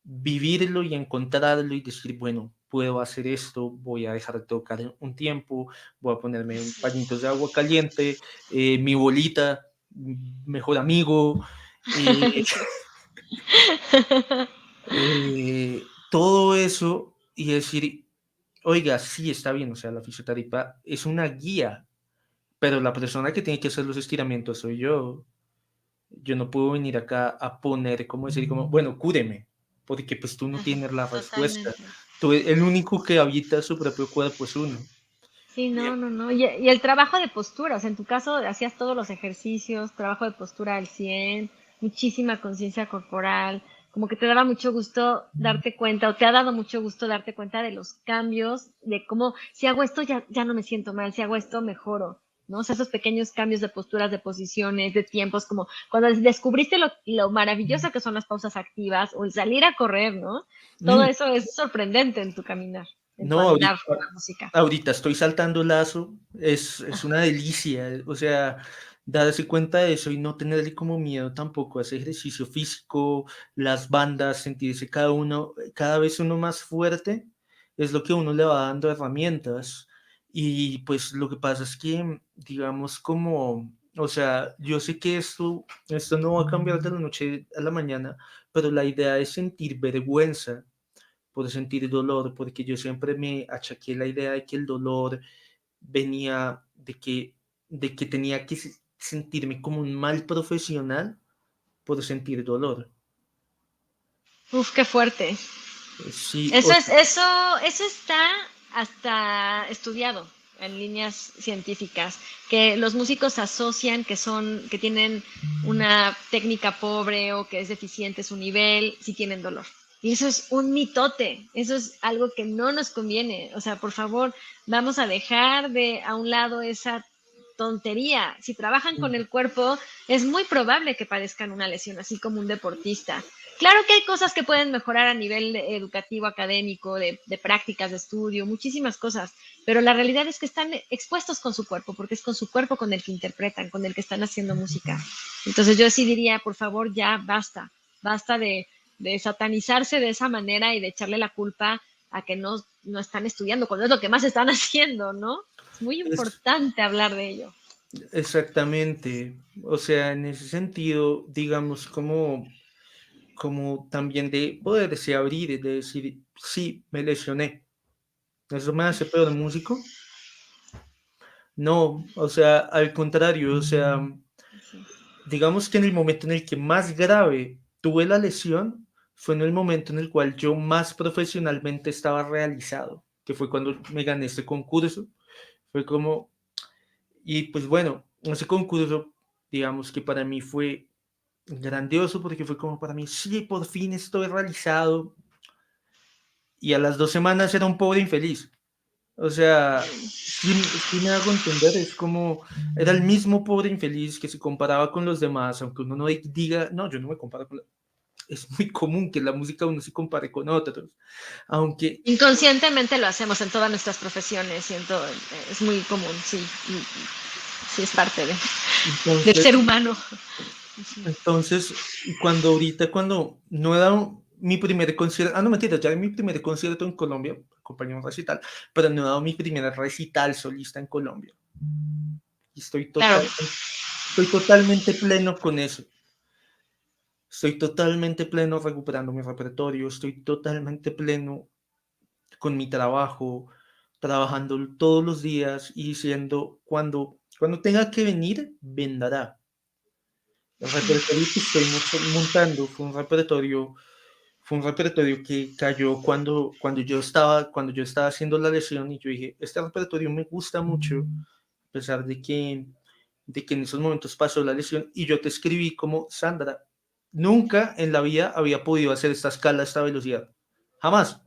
vivirlo y encontrarlo y decir, bueno, puedo hacer esto, voy a dejar de tocar un tiempo, voy a ponerme un pañitos de agua caliente, mi bolita, mejor amigo, eh, todo eso y decir, oiga, sí está bien, o sea, la fisioterapia es una guía, pero la persona que tiene que hacer los estiramientos soy yo. Yo no puedo venir acá a poner, como decir, como, bueno, cúreme, porque pues tú no tienes la respuesta. Totalmente. Tú, el único que habita su propio cuerpo es uno. Sí, Y no, no, no. Y el trabajo de postura, o sea, en tu caso hacías todos los ejercicios, trabajo de postura al 100, muchísima conciencia corporal, como que te daba mucho gusto darte cuenta, o te ha dado mucho gusto darte cuenta de los cambios, de cómo, si hago esto ya no me siento mal, si hago esto mejoro, ¿no? O sea, esos pequeños cambios de posturas, de posiciones, de tiempos, como cuando descubriste lo maravilloso que son las pausas activas o el salir a correr, ¿no? Todo mm, eso es sorprendente en tu caminar, en tu no, andar con la música. ahorita estoy saltando lazo, es una delicia, o sea, darse cuenta de eso y no tenerle como miedo tampoco a ese ejercicio físico, las bandas, sentirse cada uno, cada vez uno más fuerte, es lo que uno le va dando herramientas. Y pues lo que pasa es que, digamos, como, o sea, yo sé que esto no va a cambiar de la noche a la mañana, pero la idea es sentir vergüenza por sentir dolor, porque yo siempre me achaqué la idea de que el dolor venía de que tenía que sentirme como un mal profesional por sentir dolor. Uf, qué fuerte. Sí, Eso es, eso está hasta estudiado en líneas científicas, que los músicos asocian que tienen una técnica pobre o que es deficiente su nivel, si tienen dolor. Y eso es un mitote, eso es algo que no nos conviene. O sea, por favor, vamos a dejar de a un lado esa tontería. Si trabajan con el cuerpo, es muy probable que padezcan una lesión, así como un deportista. Claro que hay cosas que pueden mejorar a nivel educativo, académico, de prácticas de estudio, muchísimas cosas, pero la realidad es que están expuestos con su cuerpo, porque es con su cuerpo con el que interpretan, con el que están haciendo música. Entonces yo sí diría, por favor, ya basta, basta de satanizarse de esa manera y de echarle la culpa a que no están estudiando, cuando es lo que más están haciendo, ¿no? Es muy es importante hablar de ello. exactamente. O sea, en ese sentido, digamos, como también de poderse abrir, de decir, sí, me lesioné. ¿Eso me hace peor músico? No, o sea, al contrario, o sea, Sí. digamos que en el momento en el que más grave tuve la lesión fue en el momento en el cual yo más profesionalmente estaba realizado, que fue cuando me gané este concurso. Fue como, y pues bueno, ese concurso, digamos que para mí fue grandioso porque fue como para mí, sí, por fin estoy realizado. Y a las 2 semanas era un pobre infeliz. O sea, sí me hago entender, es como, era el mismo pobre infeliz que se comparaba con los demás, aunque uno no diga, no, yo no me comparo con es muy común que la música uno se compare con otros, aunque Inconscientemente lo hacemos en todas nuestras profesiones y en todo, es muy común, sí, sí es parte del entonces, ser humano. y cuando ahorita, cuando no he dado mi primer concierto, no mentira, ya mi primer concierto en Colombia, acompañé un recital, pero no he dado mi primer recital solista en Colombia. Y Claro, estoy totalmente pleno con eso. Estoy totalmente pleno recuperando mi repertorio, estoy totalmente pleno con mi trabajo, trabajando todos los días y diciendo, cuando tenga que venir, vendrá. El repertorio que estoy montando fue un repertorio que cayó cuando yo estaba haciendo la lesión y yo dije, este repertorio me gusta mucho, a pesar de que en esos momentos pasó la lesión y yo te escribí como Sandra, nunca en la vida había podido hacer esta escala a esta velocidad. Jamás.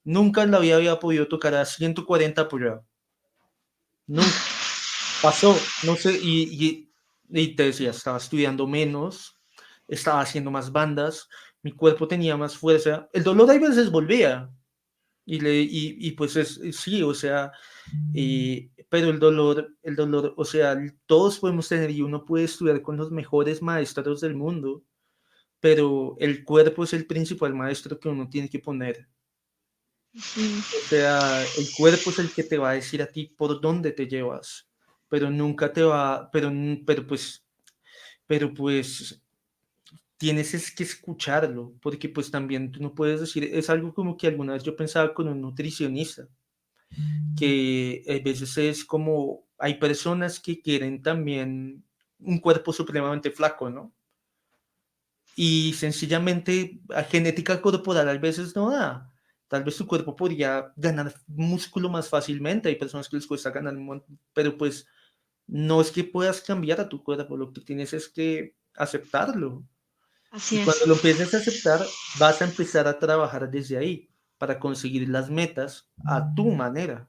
Nunca en la vida había podido tocar a 140 por hora. Nunca. Pasó, no sé, y te decía, estaba estudiando menos, estaba haciendo más bandas, mi cuerpo tenía más fuerza. El dolor a veces volvía, y pues sí, o sea, pero el dolor, o sea, todos podemos tener y uno puede estudiar con los mejores maestros del mundo, pero el cuerpo es el principal maestro que uno tiene que poner. O sea, el cuerpo es el que te va a decir a ti por dónde te llevas, pero nunca te va, pero pues tienes es que escucharlo, porque pues también tú no puedes decir, es algo como que alguna vez yo pensaba con un nutricionista, que a veces es como, hay personas que quieren también un cuerpo supremamente flaco, ¿no? Y sencillamente a genética corporal a veces no da. Tal vez tu cuerpo podría ganar músculo más fácilmente. Hay personas que les cuesta ganar, pero pues no es que puedas cambiar a tu cuerpo, lo que tienes es que aceptarlo. así Y es, cuando lo empieces a aceptar, vas a empezar a trabajar desde ahí para conseguir las metas a tu manera.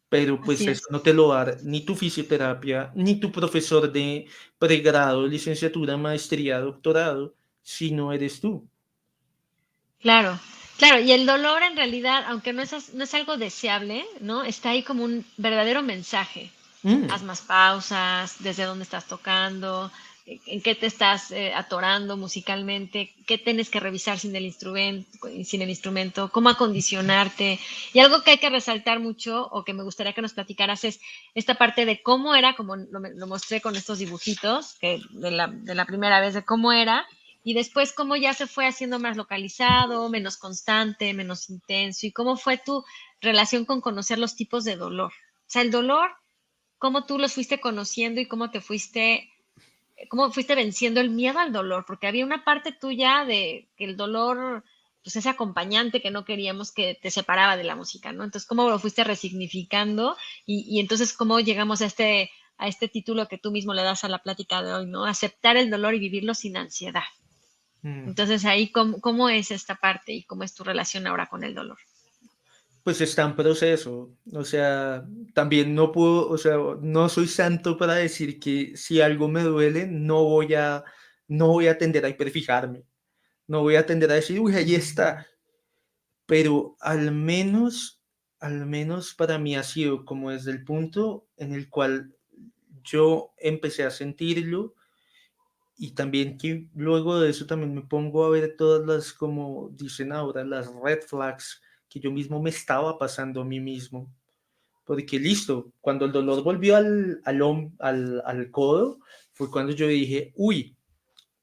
Pero pues así eso es. no te lo va a dar ni tu fisioterapia, ni tu profesor de pregrado, licenciatura, maestría, doctorado, si no eres tú. Claro, claro, y el dolor en realidad, aunque no es algo deseable, ¿no? Está ahí como un verdadero mensaje. Haz Mm, más pausas, desde dónde estás tocando, en qué te estás atorando musicalmente, qué tienes que revisar sin el instrumento, cómo acondicionarte. Y algo que hay que resaltar mucho o que me gustaría que nos platicaras es esta parte de cómo era, como lo mostré con estos dibujitos, que de la primera vez, de cómo era, y después cómo ya se fue haciendo más localizado, menos constante, menos intenso, y cómo fue tu relación con conocer los tipos de dolor. O sea, el dolor, cómo tú los fuiste conociendo y cómo fuiste venciendo el miedo al dolor, porque había una parte tuya de que el dolor, pues ese acompañante que no queríamos que te separaba de la música, ¿no? Entonces, cómo lo fuiste resignificando y entonces cómo llegamos a este título que tú mismo le das a la plática de hoy, ¿no? Aceptar el dolor y vivirlo sin ansiedad. mm. Entonces, ahí, ¿cómo es esta parte y cómo es tu relación ahora con el dolor? Pues está en proceso, o sea, también no puedo, o sea, no soy santo para decir que si algo me duele, no voy a tender a hiperfijarme, no voy a tender a decir, uy, ahí está, pero al menos para mí ha sido como desde el punto en el cual yo empecé a sentirlo y también que luego de eso también me pongo a ver todas las, como dicen ahora, las red flags que yo mismo me estaba pasando a mí mismo. Porque listo, cuando el dolor volvió al codo, fue cuando yo dije, uy,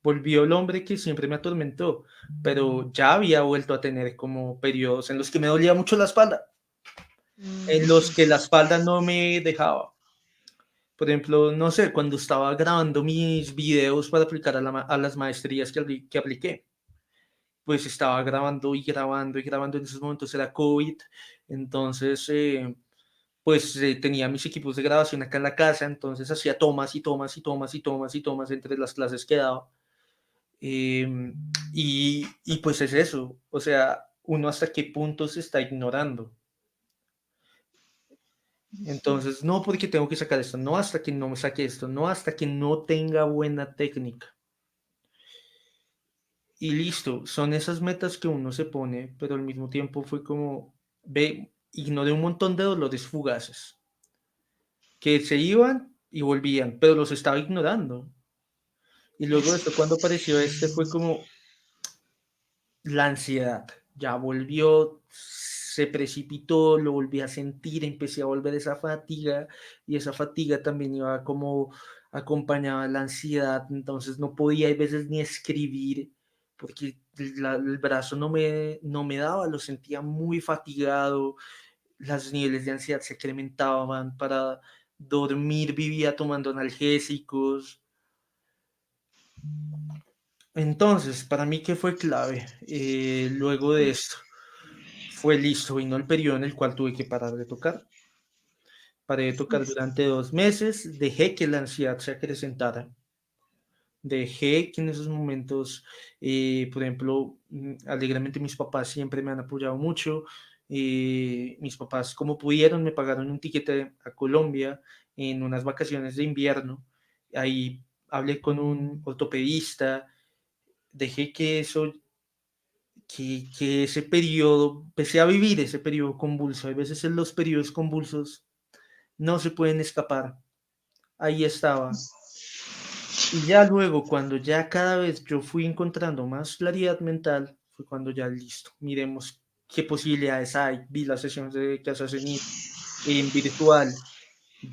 volvió el hombre que siempre me atormentó, pero ya había vuelto a tener como periodos en los que me dolía mucho la espalda, Mm, en los que la espalda no me dejaba. Por ejemplo, no sé, cuando estaba grabando mis videos para aplicar a las maestrías que apliqué, pues estaba grabando y grabando y grabando. En esos momentos era COVID, entonces pues tenía mis equipos de grabación acá en la casa, entonces hacía tomas y tomas y tomas y tomas y tomas entre las clases que daba. Y pues es eso, o sea, uno hasta qué punto se está ignorando. Entonces, no porque tengo que sacar esto, no hasta que no me saque esto, no hasta que no tenga buena técnica. y listo, son esas metas que uno se pone, pero al mismo tiempo fue como, ve, ignoré un montón de dolores fugaces que se iban y volvían, pero los estaba ignorando. Y luego de esto, cuando apareció este, fue como la ansiedad. Ya volvió, se precipitó, lo volví a sentir, empecé a volver esa fatiga y esa fatiga también iba como acompañaba la ansiedad, entonces no podía a veces ni escribir porque el brazo no me daba, lo sentía muy fatigado, los niveles de ansiedad se incrementaban, para dormir vivía tomando analgésicos. Entonces, para mí, ¿qué fue clave? Luego de esto, fue listo, vino el periodo en el cual tuve que parar de tocar. Paré de tocar durante 2 meses, dejé que la ansiedad se acrecentara, dejé que en esos momentos, por ejemplo, alegremente mis papás siempre me han apoyado mucho. Mis papás, como pudieron, me pagaron un tiquete a Colombia en unas vacaciones de invierno. Ahí hablé con un ortopedista, dejé que ese periodo, empecé a vivir ese periodo convulso. A veces en los periodos convulsos no se pueden escapar. Ahí estaba. Y ya luego, cuando ya cada vez yo fui encontrando más claridad mental, fue cuando ya listo, miremos qué posibilidades hay. Vi las sesiones de Casa Cenit en virtual.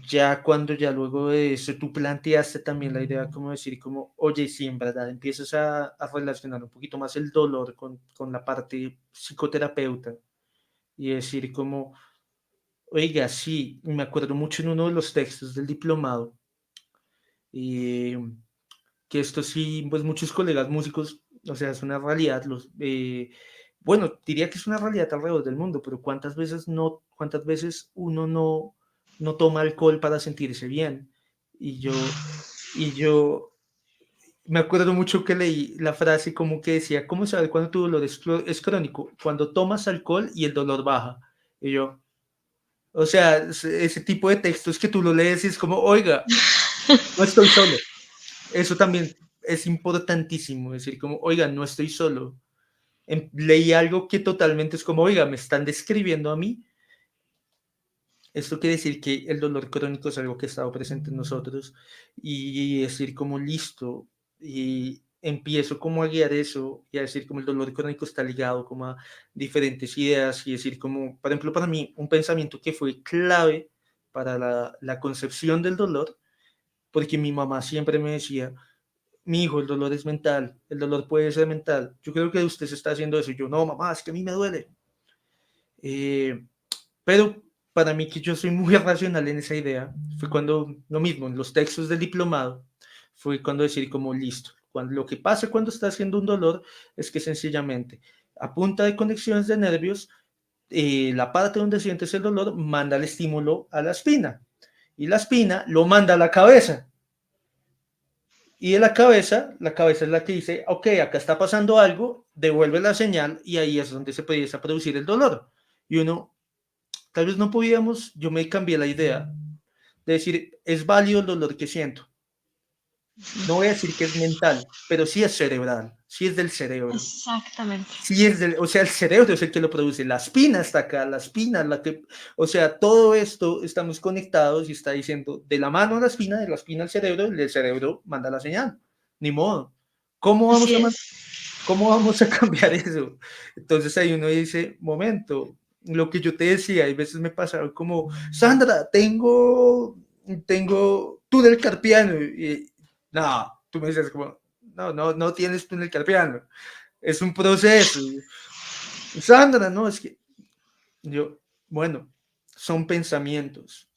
Ya cuando ya luego de eso tú planteaste también la idea como decir como, oye, sí, en verdad empiezas a relacionar un poquito más el dolor con la parte psicoterapeuta y decir como, oiga, sí, me acuerdo mucho en uno de los textos del diplomado, eh, que esto sí, pues muchos colegas músicos, o sea, es una realidad, bueno, diría que es una realidad alrededor del mundo, pero cuántas veces uno no toma alcohol para sentirse bien. Y yo me acuerdo mucho que leí la frase como que decía, ¿cómo saber cuándo tu dolor es crónico? Cuando tomas alcohol y el dolor baja. Y yo, o sea, ese tipo de textos que tú lo lees y es como, oiga, no estoy solo. Eso también es importantísimo, decir como, oiga, no estoy solo. Leí algo que totalmente es como, oiga, me están describiendo a mí. Esto quiere decir que el dolor crónico es algo que ha estado presente en nosotros y decir como listo y empiezo como a guiar eso y a decir como el dolor crónico está ligado como a diferentes ideas y decir como, por ejemplo, para mí un pensamiento que fue clave para la concepción del dolor, porque mi mamá siempre me decía, mi hijo, el dolor es mental, el dolor puede ser mental. Yo creo que usted se está haciendo eso. Y yo, no, mamá, es que a mí me duele. Eh, pero para mí, que yo soy muy racional en esa idea, fue cuando, lo mismo, en los textos del diplomado, fue cuando decir como listo. Lo que pasa cuando está haciendo un dolor es que sencillamente, a punta de conexiones de nervios, la parte donde sientes el dolor manda el estímulo a la espina y la espina lo manda a la cabeza. Y de la cabeza es la que dice, ok, acá está pasando algo, devuelve la señal y ahí es donde se empieza a producir el dolor. Y uno, tal vez no podíamos, yo me cambié la idea de decir, es válido el dolor que siento. No voy a decir que es mental, pero sí es cerebral, sí es del cerebro. Exactamente. Sí es o sea, el cerebro es el que lo produce, la espina está acá, la espina, o sea, todo esto estamos conectados y está diciendo de la mano a la espina, de la espina al cerebro, y el cerebro manda la señal, ni modo. ¿Cómo vamos Así a, es. cómo vamos a cambiar eso? Entonces ahí uno dice, momento, lo que yo te decía, hay veces me pasaba como, Sandra, tengo túnel carpiano, y no, tú me dices como, no tienes túnel carpiano, es un proceso. Sandra, no, es que yo, bueno, son pensamientos.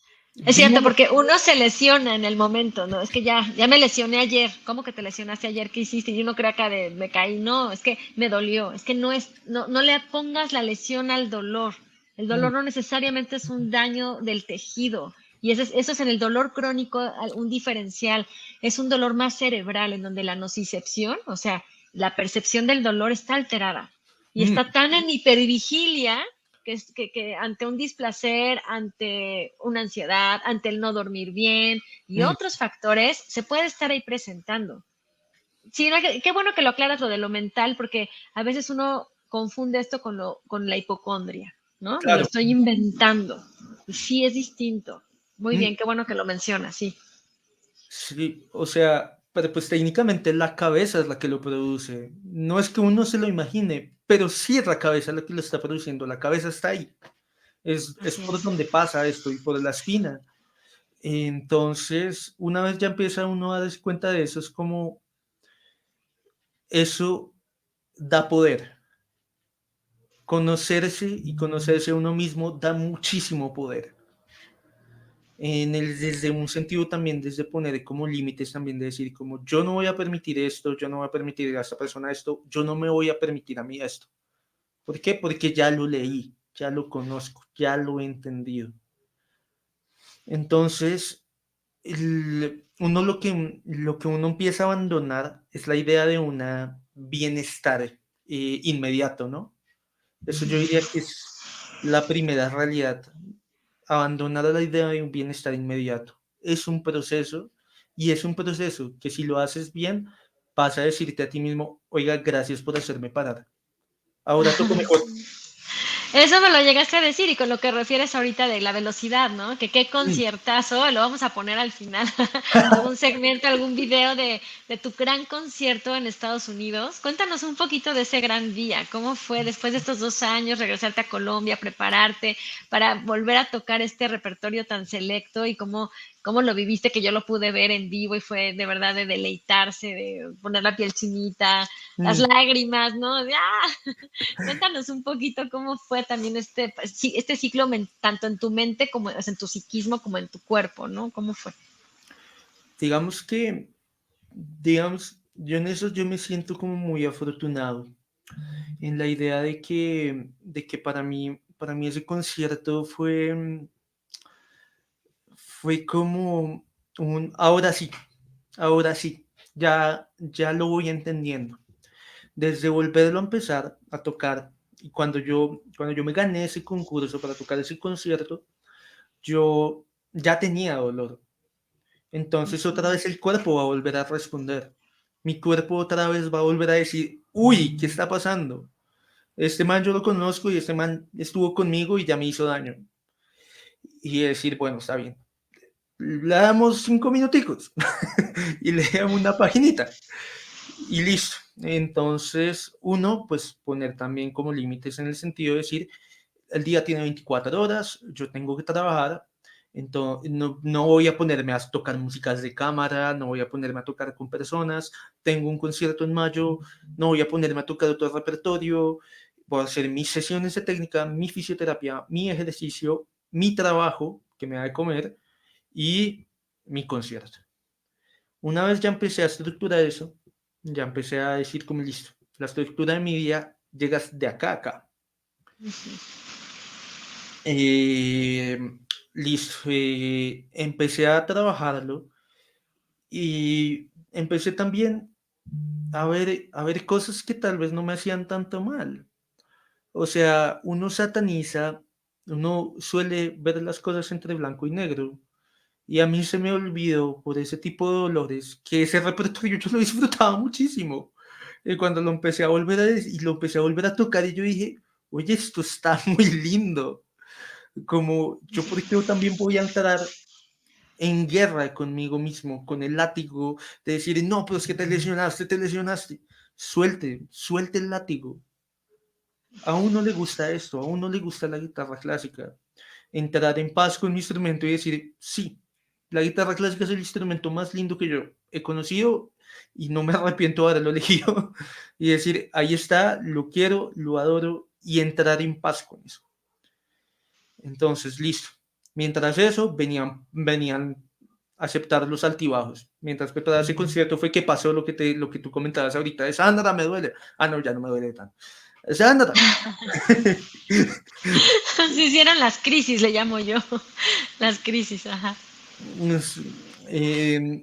Es cierto, Vimos, porque uno se lesiona en el momento, ¿no? Es que ya me lesioné ayer. ¿Cómo que te lesionaste ayer? ¿Qué hiciste? Y uno cree acá de me caí. No, es que me dolió. Es que no le pongas la lesión al dolor. El dolor no necesariamente es un daño del tejido. Y eso es en el dolor crónico un diferencial. Es un dolor más cerebral, en donde la nocicepción, o sea, la percepción del dolor está alterada. Y está tan en hipervigilia que ante un displacer, ante una ansiedad, ante el no dormir bien y otros factores, se puede estar ahí presentando. Sí, no, qué bueno que lo aclaras lo de lo mental, porque a veces uno confunde esto con la hipocondria, ¿no? Me lo Claro. estoy inventando. Sí, es distinto. Muy Mm, bien, qué bueno que lo mencionas, sí. sí, o sea, pero pues técnicamente la cabeza es la que lo produce. No es que uno se lo imagine, pero sí es la cabeza la que lo está produciendo. La cabeza está ahí. Es Así por es. donde pasa esto y por la espina. Entonces, una vez ya empieza uno a darse cuenta de eso, es como eso da poder. Conocerse y conocerse a uno mismo da muchísimo poder. Desde un sentido también, desde poner como límites también, de decir como yo no voy a permitir esto, yo no voy a permitir a esta persona esto, yo no me voy a permitir a mí esto. ¿Por qué? Porque ya lo leí, ya lo conozco, ya lo he entendido. Entonces, uno lo que uno empieza a abandonar es la idea de un bienestar inmediato, ¿no? Eso yo diría que es la primera realidad. Abandonar la idea de un bienestar inmediato. Es un proceso y es un proceso que si lo haces bien, vas a decirte a ti mismo, oiga, gracias por hacerme parar. Ahora toco mejor. Eso me lo llegaste a decir y con lo que refieres ahorita de la velocidad, ¿no? Que qué Mm. conciertazo, lo vamos a poner al final, algún segmento, algún video de tu gran concierto en Estados Unidos. Cuéntanos un poquito de ese gran día, cómo fue después de estos 2 años regresarte a Colombia, prepararte para volver a tocar este repertorio tan selecto y cómo lo viviste, que yo lo pude ver en vivo y fue de verdad de deleitarse, de poner la piel chinita, las Mm. lágrimas, ¿no? De, ¡ah! Cuéntanos un poquito cómo fue también este ciclo tanto en tu mente como o sea, en tu psiquismo como en tu cuerpo, ¿no? ¿Cómo fue? Digamos que, digamos, yo en eso yo me siento como muy afortunado en la idea de que para mí ese concierto fue, fue como ahora sí, ya lo voy entendiendo. Desde volverlo a empezar a tocar, y cuando yo me gané ese concurso para tocar ese concierto, yo ya tenía dolor. Entonces otra Ujú. vez el cuerpo va a volver a responder. Mi cuerpo otra vez va a volver a decir, uy, ¿qué está pasando? Este man yo lo conozco y este man estuvo conmigo y ya me hizo daño. Y decir, bueno, está bien, le damos 5 minuticos y le damos una paginita y listo. Entonces, uno, pues poner también como límites en el sentido de decir, el día tiene 24 horas, yo tengo que trabajar, entonces no voy a ponerme a tocar músicas de cámara, no voy a ponerme a tocar con personas, tengo un concierto en mayo, no voy a ponerme a tocar otro repertorio, voy a hacer mis sesiones de técnica, mi fisioterapia, mi ejercicio, mi trabajo que me da de comer y mi concierto. Una vez ya empecé a estructurar eso, ya empecé a decir como listo, la estructura de mi día llegas de acá a acá. Eh, listo, empecé a trabajarlo y empecé también a ver cosas que tal vez no me hacían tanto mal. O sea, uno sataniza, uno suele ver las cosas entre blanco y negro. Y a mí se me olvidó por ese tipo de dolores que ese repertorio yo lo disfrutaba muchísimo. Y cuando lo empecé a volver y lo empecé a volver a tocar y yo dije, oye, esto está muy lindo. Como yo, ¿por qué yo también voy a entrar en guerra conmigo mismo, con el látigo, de decir, no, pero es que te lesionaste. Suelte el látigo. A uno le gusta esto, a uno le gusta la guitarra clásica. Entrar en paz con mi instrumento y decir, sí, la guitarra clásica es el instrumento más lindo que yo he conocido y no me arrepiento de haberlo elegido. Y decir, ahí está, lo quiero, lo adoro y entrar en paz con eso. Entonces, listo. Mientras eso, venían a aceptar los altibajos. Mientras que todo ese concierto fue que pasó lo que tú comentabas ahorita. De Sandra, me duele. Ah, no, ya no me duele tanto. Sandra. Se hicieron las crisis, le llamo yo. Las crisis, ajá. Es, eh,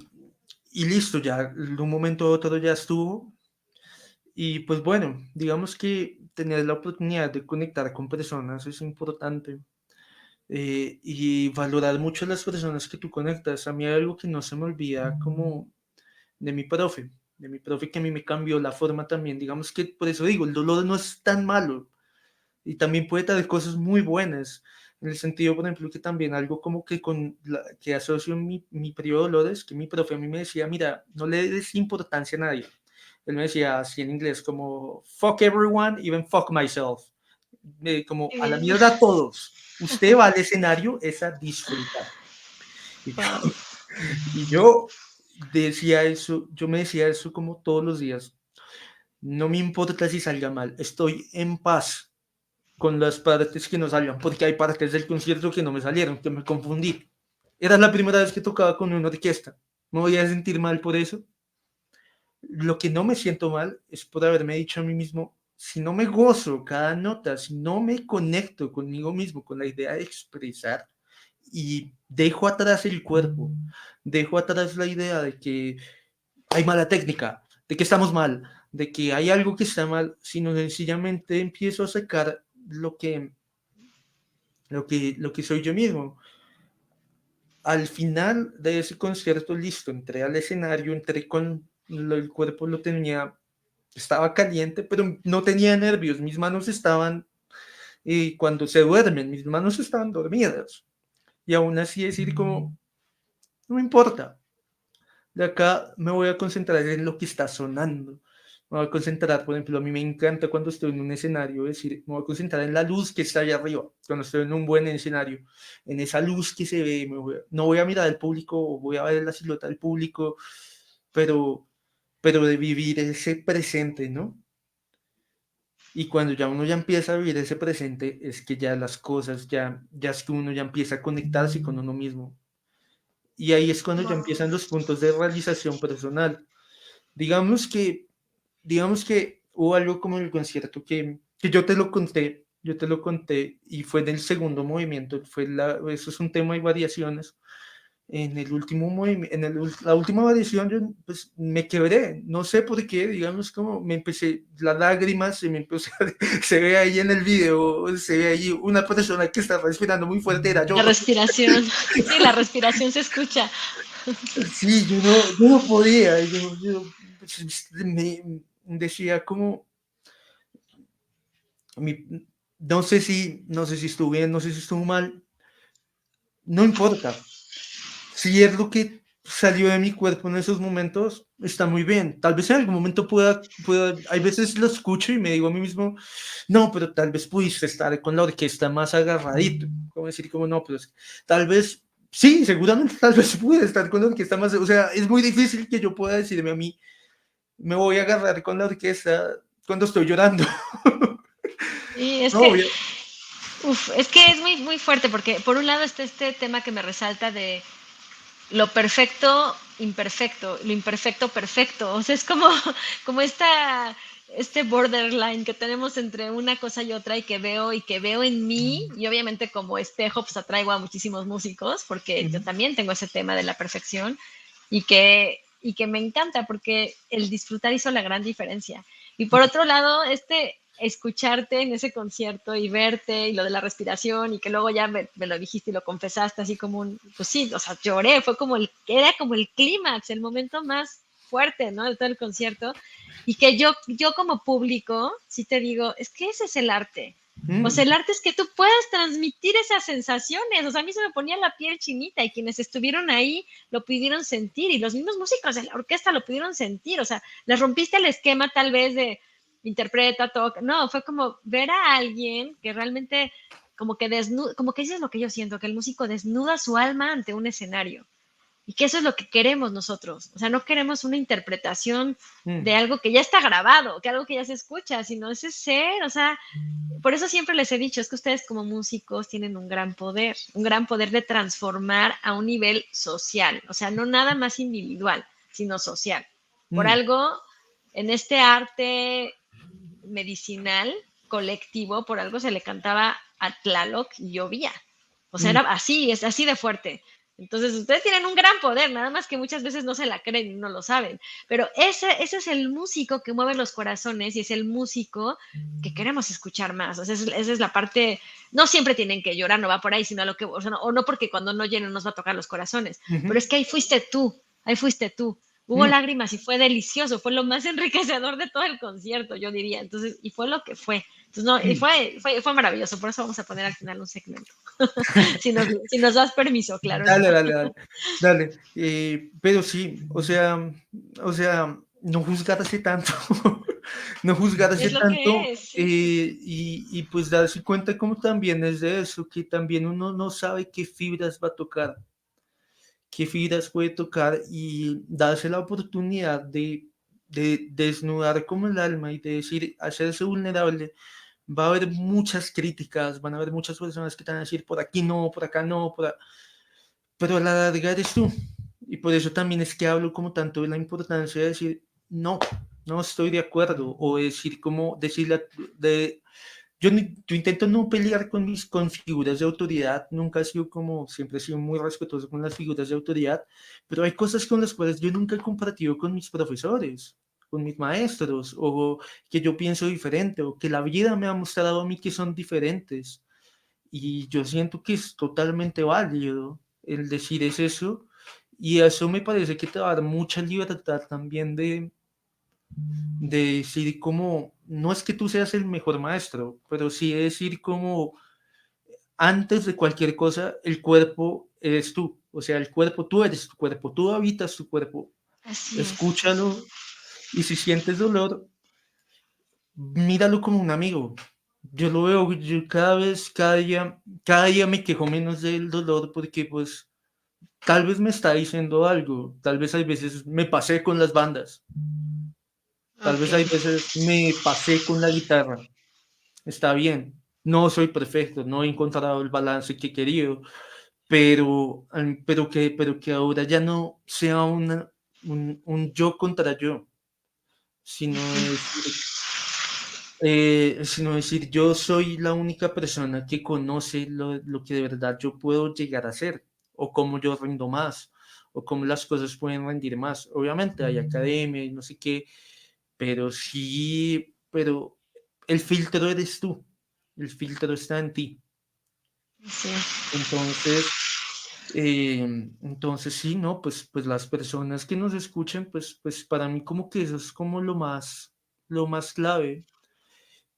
y listo, ya de un momento a otro ya estuvo. Y pues bueno, digamos que tener la oportunidad de conectar con personas es importante. Y valorar mucho a las personas que tú conectas. A mí hay algo que no se me olvida como de mi profe. de mi profe, que a mí me cambió la forma también. Digamos que por eso digo, el dolor no es tan malo y también puede traer cosas muy buenas. En el sentido, por ejemplo, que también algo como que que asocio mi periodo de dolores, que mi profe a mí me decía, mira, no le des importancia a nadie. Él me decía así en inglés, como, fuck everyone, even fuck myself. Como, a la Bien. mierda a todos. Usted va al escenario es a disfrutar. Y yo, Wow. y yo decía eso, yo me decía eso como todos los días. No me importa si salga mal, estoy en paz con las partes que no salgan, porque hay partes del concierto que no me salieron, que me confundí. Era la primera vez que tocaba con una orquesta. ¿Me voy a sentir mal por eso? Lo que no me siento mal es por haberme dicho a mí mismo, si no me gozo cada nota, si no me conecto conmigo mismo, con la idea de expresar, y dejo atrás el cuerpo, dejo atrás la idea de que hay mala técnica, de que estamos mal, de que hay algo que está mal, sino sencillamente empiezo a sacar lo que soy yo mismo. Al final de ese concierto, listo, entré al escenario, entré con el cuerpo lo tenía, estaba caliente, pero no tenía nervios, mis manos estaban, cuando se duermen, mis manos estaban dormidas. Y aún así decir como, no me importa, de acá me voy a concentrar en lo que está sonando. Me voy a concentrar, por ejemplo, a mí me encanta cuando estoy en un escenario, decir, me voy a concentrar en la luz que está allá arriba, cuando estoy en un buen escenario, en esa luz que se ve, no voy a mirar al público, voy a ver la silueta del público, pero, pero de vivir ese presente, ¿no? Y cuando ya uno ya empieza a vivir ese presente, es que ya las cosas, ya es que uno ya empieza a conectarse con uno mismo. Y ahí es cuando ya Wow. empiezan los puntos de realización personal. Digamos que, digamos que hubo algo como en el concierto que yo te lo conté y fue del segundo movimiento, eso es un tema y variaciones. En el último movimiento, la última variación yo pues me quebré, no sé por qué, digamos como me empecé, las lágrimas se me empezó, se ve ahí en el video, se ve ahí una persona que está respirando muy fuerte, era La yo. respiración. Sí, la respiración se escucha. Sí, yo no podía, yo me decía como, mi- no sé si estuvo bien, no sé si estuvo mal, no importa. Si es lo que salió de mi cuerpo en esos momentos, está muy bien. Tal vez en algún momento hay veces lo escucho y me digo a mí mismo, no, pero tal vez pudiste estar con la orquesta más agarradito. Como decir, como no, pues tal vez, sí, seguramente tal vez pude estar con la orquesta más, o sea, es muy difícil que yo pueda decirme a mí, me voy a agarrar con la orquesta cuando estoy llorando. Y es No, que, es que es muy, muy fuerte porque por un lado está este tema que me resalta de lo perfecto, imperfecto, lo imperfecto, perfecto. O sea, es como, como este borderline que tenemos entre una cosa y otra y que veo en mí, y obviamente como espejo, pues atraigo a muchísimos músicos, porque yo también tengo ese tema de la perfección y que me encanta porque el disfrutar hizo la gran diferencia. Y por otro lado, escucharte en ese concierto y verte y lo de la respiración y que luego ya me lo dijiste y lo confesaste así como pues sí, o sea, lloré, fue como era como el clímax, el momento más fuerte, ¿no? De todo el concierto. Y que yo como público, sí te digo, es que ese es el arte. O sea, el arte es que tú puedas transmitir esas sensaciones. O sea, a mí se me ponía la piel chinita y quienes estuvieron ahí lo pudieron sentir y los mismos músicos de la orquesta lo pudieron sentir. O sea, les rompiste el esquema tal vez de interpreta, toca. No, fue como ver a alguien que realmente como que como que eso es lo que yo siento, que el músico desnuda su alma ante un escenario. Y que eso es lo que queremos nosotros. O sea, no queremos una interpretación de algo que ya está grabado, que algo que ya se escucha, sino ese ser, o sea, por eso siempre les he dicho, es que ustedes como músicos tienen un gran poder de transformar a un nivel social, o sea, no nada más individual, sino social. Por algo, en este arte medicinal colectivo, por algo se le cantaba a Tlaloc y llovía. O sea, era así, es así de fuerte. Entonces, ustedes tienen un gran poder, nada más que muchas veces no se la creen y no lo saben. Pero ese es el músico que mueve los corazones y es el músico que queremos escuchar más. O sea, esa es la parte. No siempre tienen que llorar, no va por ahí, sino a lo que. O sea, no porque cuando no llenen nos va a tocar los corazones. Pero es que ahí fuiste tú, ahí fuiste tú. Hubo lágrimas y fue delicioso, fue lo más enriquecedor de todo el concierto, yo diría. Entonces, y fue lo que fue. Entonces, no, y fue maravilloso, por eso vamos a poner al final un segmento. Si nos das permiso, claro Dale, está. dale, dale, dale. Pero sí, o sea, no juzgarse tanto, no Es juzgarse lo que tanto, es, sí, sí, sí. y pues darse cuenta como también es de eso, que también uno no sabe qué fibras va a tocar, qué fibras puede tocar y darse la oportunidad de desnudar como el alma y de decir, hacerse vulnerable. Va a haber muchas críticas, van a haber muchas personas que te van a decir, por aquí no, por acá no, pero a la larga eres tú. Y por eso también es que hablo como tanto de la importancia de decir, no, no estoy de acuerdo, o decir como, decirle, de, yo intento no pelear con figuras de autoridad, nunca he sido como, siempre he sido muy respetuoso con las figuras de autoridad, pero hay cosas con las cuales yo nunca he compartido con mis profesores, con mis maestros, o que yo pienso diferente, o que la vida me ha mostrado a mí que son diferentes. Y yo siento que es totalmente válido el decir es eso, y eso me parece que te va a dar mucha libertad también de decir como, no es que tú seas el mejor maestro, pero sí decir como, antes de cualquier cosa, el cuerpo eres tú, o sea, el cuerpo, tú eres tu cuerpo, tú habitas tu cuerpo, Así es. escúchalo, y si sientes dolor, míralo como un amigo. Yo lo veo, yo cada vez, cada día me quejo menos del dolor porque pues tal vez me está diciendo algo, tal vez hay veces me pasé con las bandas, tal Ok. vez hay veces me pasé con la guitarra, está bien, no soy perfecto, no he encontrado el balance que he querido, pero que ahora ya no sea un yo contra yo, sino sino decir yo soy la única persona que conoce lo que de verdad yo puedo llegar a ser, o cómo yo rindo más, o cómo las cosas pueden rendir más. Obviamente hay academia y no sé qué, pero sí, pero el filtro eres tú, el filtro está en ti. Sí, Entonces, entonces sí, ¿no? Pues las personas que nos escuchen, pues para mí como que eso es como lo más clave.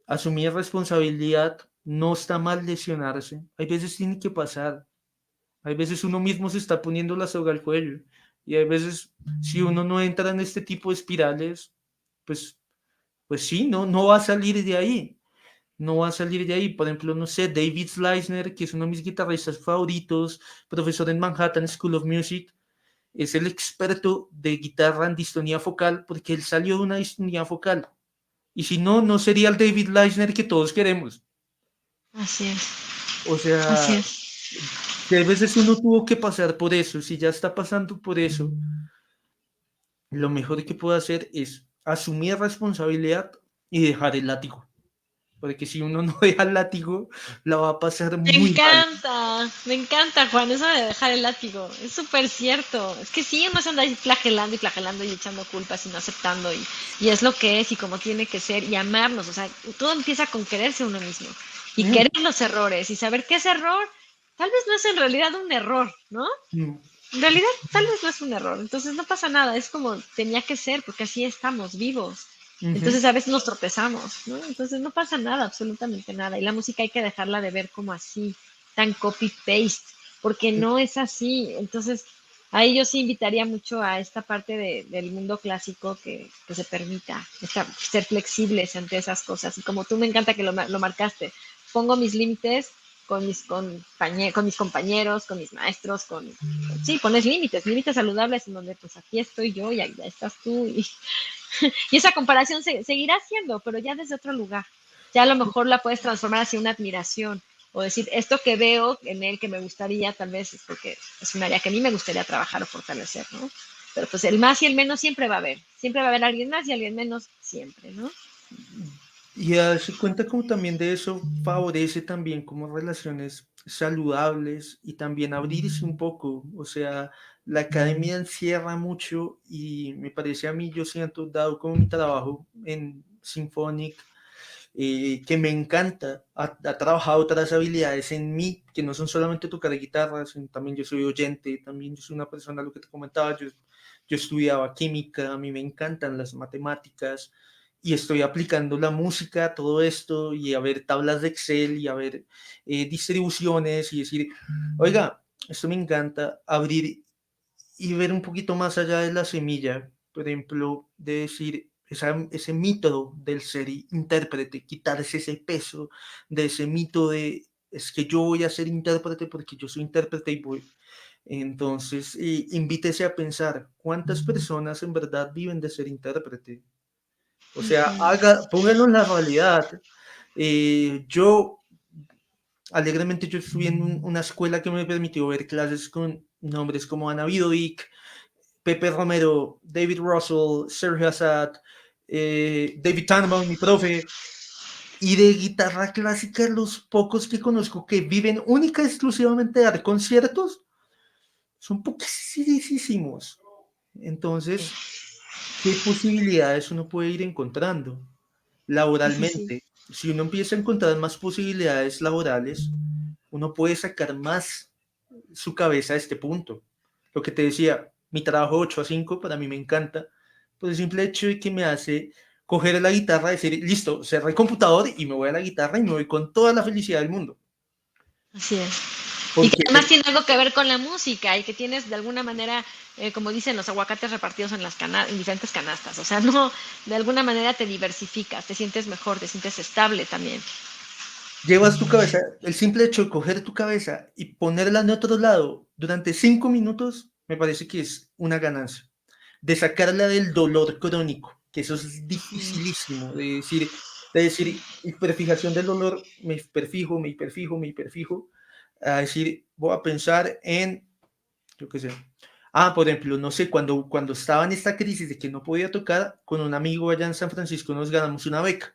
Asumir responsabilidad, no está mal lesionarse. Hay veces tiene que pasar. Hay veces uno mismo se está poniendo la soga al cuello. Y hay veces, si uno no entra en este tipo de espirales, pues, pues sí, no va a salir de ahí. No va a salir de ahí. Por ejemplo, no sé, David Sleisner, que es uno de mis guitarristas favoritos, profesor en Manhattan School of Music, es el experto de guitarra en distonía focal porque él salió de una distonía focal. Y si no, no sería el David Leisner que todos queremos. así es. O Así sea, es. si a veces uno tuvo que pasar por eso, si ya está pasando por eso, lo mejor que puede hacer es asumir responsabilidad y dejar el látigo. Porque si uno no deja el látigo, la va a pasar muy mal. Me encanta, Juan, eso de dejar el látigo. Es súper cierto. Es que sí, uno se anda ahí flagelando y flagelando y echando culpas y no aceptando y es lo que es y como tiene que ser y amarnos. O sea, todo empieza con quererse uno mismo y Mm, querer los errores y saber que ese error tal vez no es en realidad un error, ¿no? mm, En realidad tal vez no es un error, entonces no pasa nada, es como tenía que ser porque así estamos vivos. ujú. Entonces a veces nos tropezamos, ¿no? Entonces no pasa nada, absolutamente nada. Y la música hay que dejarla de ver como así, tan copy-paste, porque no es así. Entonces ahí yo sí invitaría mucho a esta parte del mundo clásico que se permita ser flexibles ante esas cosas. Y como tú me encanta que lo marcaste, pongo mis límites con mis compañeros, con mis maestros, sí, pones límites, límites saludables en donde pues aquí estoy yo y ahí estás tú y esa comparación seguirá siendo, pero ya desde otro lugar. Ya a lo mejor la puedes transformar hacia una admiración o decir, esto que veo en él que me gustaría, tal vez es porque es un área que a mí me gustaría trabajar o fortalecer, ¿no? Pero pues el más y el menos siempre va a haber alguien más y alguien menos siempre, ¿no? Y darse cuenta como también de eso favorece también como relaciones saludables y también abrirse un poco. O sea, la academia encierra mucho y me parece a mí, yo siento, dado como mi trabajo en Symphonic, que me encanta, ha trabajado otras habilidades en mí, que no son solamente tocar guitarra, sino también yo soy oyente, también yo soy una persona, lo que te comentaba, yo yo estudiaba química, a mí me encantan las matemáticas y estoy aplicando la música a todo esto y a ver tablas de Excel y a ver distribuciones y decir, oiga, esto me encanta, abrir y ver un poquito más allá de la semilla, por ejemplo, de decir ese mito del ser intérprete, quitarse ese peso de ese mito de es que yo voy a ser intérprete porque yo soy intérprete y voy. Entonces, invítese a pensar cuántas personas en verdad viven de ser intérprete. O sea, pónganlo en la realidad. Yo alegremente yo estuve en una escuela que me permitió ver clases con nombres como Ana Vidovic, Pepe Romero, David Russell, Sergio Assad, David Tannenbaum, mi profe, y de guitarra clásica, los pocos que conozco que viven única y exclusivamente de dar conciertos son poquísimos. Entonces, ¿qué posibilidades uno puede ir encontrando Sí. laboralmente? Si uno empieza a encontrar más posibilidades laborales, uno puede sacar más su cabeza a este punto. Lo que te decía, mi trabajo 8 a 5 para mí me encanta, por el simple hecho de que me hace coger la guitarra, decir, listo, cerré el computador y me voy a la guitarra y me voy con toda la felicidad del mundo. Así es. Y que Porque además tiene algo que ver con la música y que tienes de alguna manera, como dicen, los aguacates repartidos en en diferentes canastas. O sea, no, de alguna manera te diversificas, te sientes mejor, te sientes estable también. llevas tu cabeza, el simple hecho de coger tu cabeza y ponerla en otro lado durante 5 minutos, me parece que es una ganancia. De sacarla del dolor crónico, que eso es dificilísimo, de decir hiperfijación del dolor, me hiperfijo, a decir, voy a pensar en, yo qué sé, por ejemplo, no sé, cuando estaba en esta crisis de que no podía tocar, con un amigo allá en San Francisco nos ganamos una beca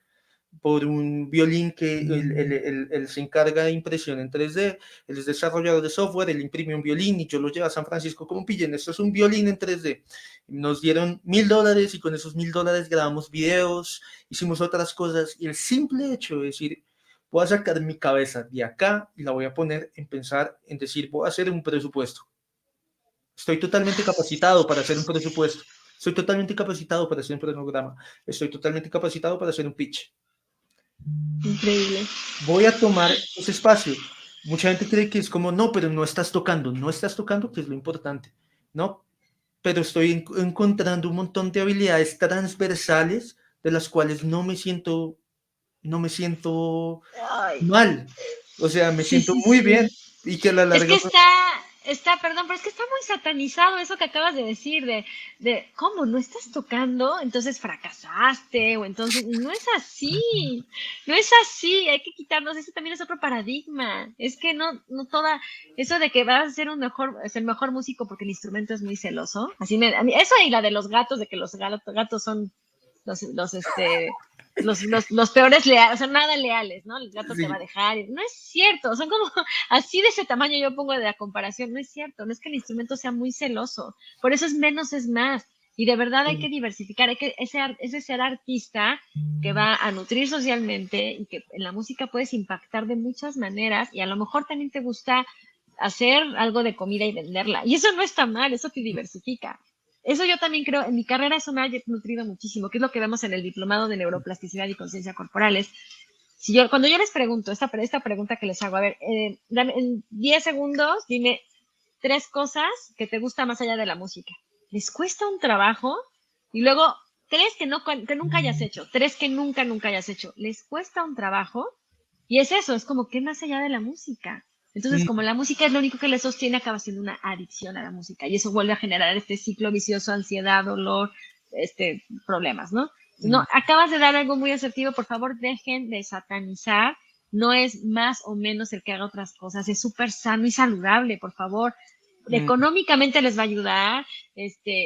por un violín que él se encarga de impresión en 3D, él es desarrollador de software, él imprime un violín y yo lo llevo a San Francisco como pillen, esto es un violín en 3D. Nos dieron $1,000 y con esos $1,000 grabamos videos, hicimos otras cosas y el simple hecho de decir, voy a sacar mi cabeza de acá y la voy a poner en pensar, en decir, voy a hacer un presupuesto. Estoy totalmente capacitado para hacer un presupuesto. Estoy totalmente capacitado para hacer un programa. Estoy totalmente capacitado para hacer un pitch. Increíble. Voy a tomar ese espacio. Mucha gente cree que es como, no, pero no estás tocando, que es lo importante, ¿no? Pero estoy encontrando un montón de habilidades transversales de las cuales no me siento Ay, mal, o sea, me sí, siento sí, muy sí. bien y que a la Es que larga, perdón, pero es que está muy satanizado eso que acabas de decir, ¿cómo? ¿No estás tocando? Entonces fracasaste, o entonces, y no es así, no es así, hay que quitarnos, eso también es otro paradigma, es que no toda, eso de que vas a ser es el mejor músico porque el instrumento es muy celoso, a mí, eso y la de los gatos, de que los gatos son los peores leales, o sea, nada leales, ¿no? El gato te va a sí, dejar. No es cierto, son como así de ese tamaño yo pongo de la comparación, no es cierto, no es que el instrumento sea muy celoso, por eso es menos es más. Y de verdad hay que diversificar, ese ser artista que va a nutrir socialmente y que en la música puedes impactar de muchas maneras y a lo mejor también te gusta hacer algo de comida y venderla. Y eso no está mal, eso te diversifica. Eso yo también creo, en mi carrera eso me ha nutrido muchísimo, que es lo que vemos en el diplomado de neuroplasticidad y conciencia corporales. Cuando yo les pregunto esta pregunta que les hago, a ver, en 10 segundos, dime 3 cosas que te gusta más allá de la música. ¿Les cuesta un trabajo? Y luego, 3 que nunca hayas hecho, 3 que nunca hayas hecho. ¿Les cuesta un trabajo? Y es eso, es como que más allá de la música. Entonces, como la música es lo único que le sostiene, acaba siendo una adicción a la música. Y eso vuelve a generar este ciclo vicioso, ansiedad, dolor, problemas, ¿no? No, acabas de dar algo muy asertivo, por favor, dejen de satanizar. No es más o menos el que haga otras cosas, es súper sano y saludable, por favor. Económicamente les va a ayudar,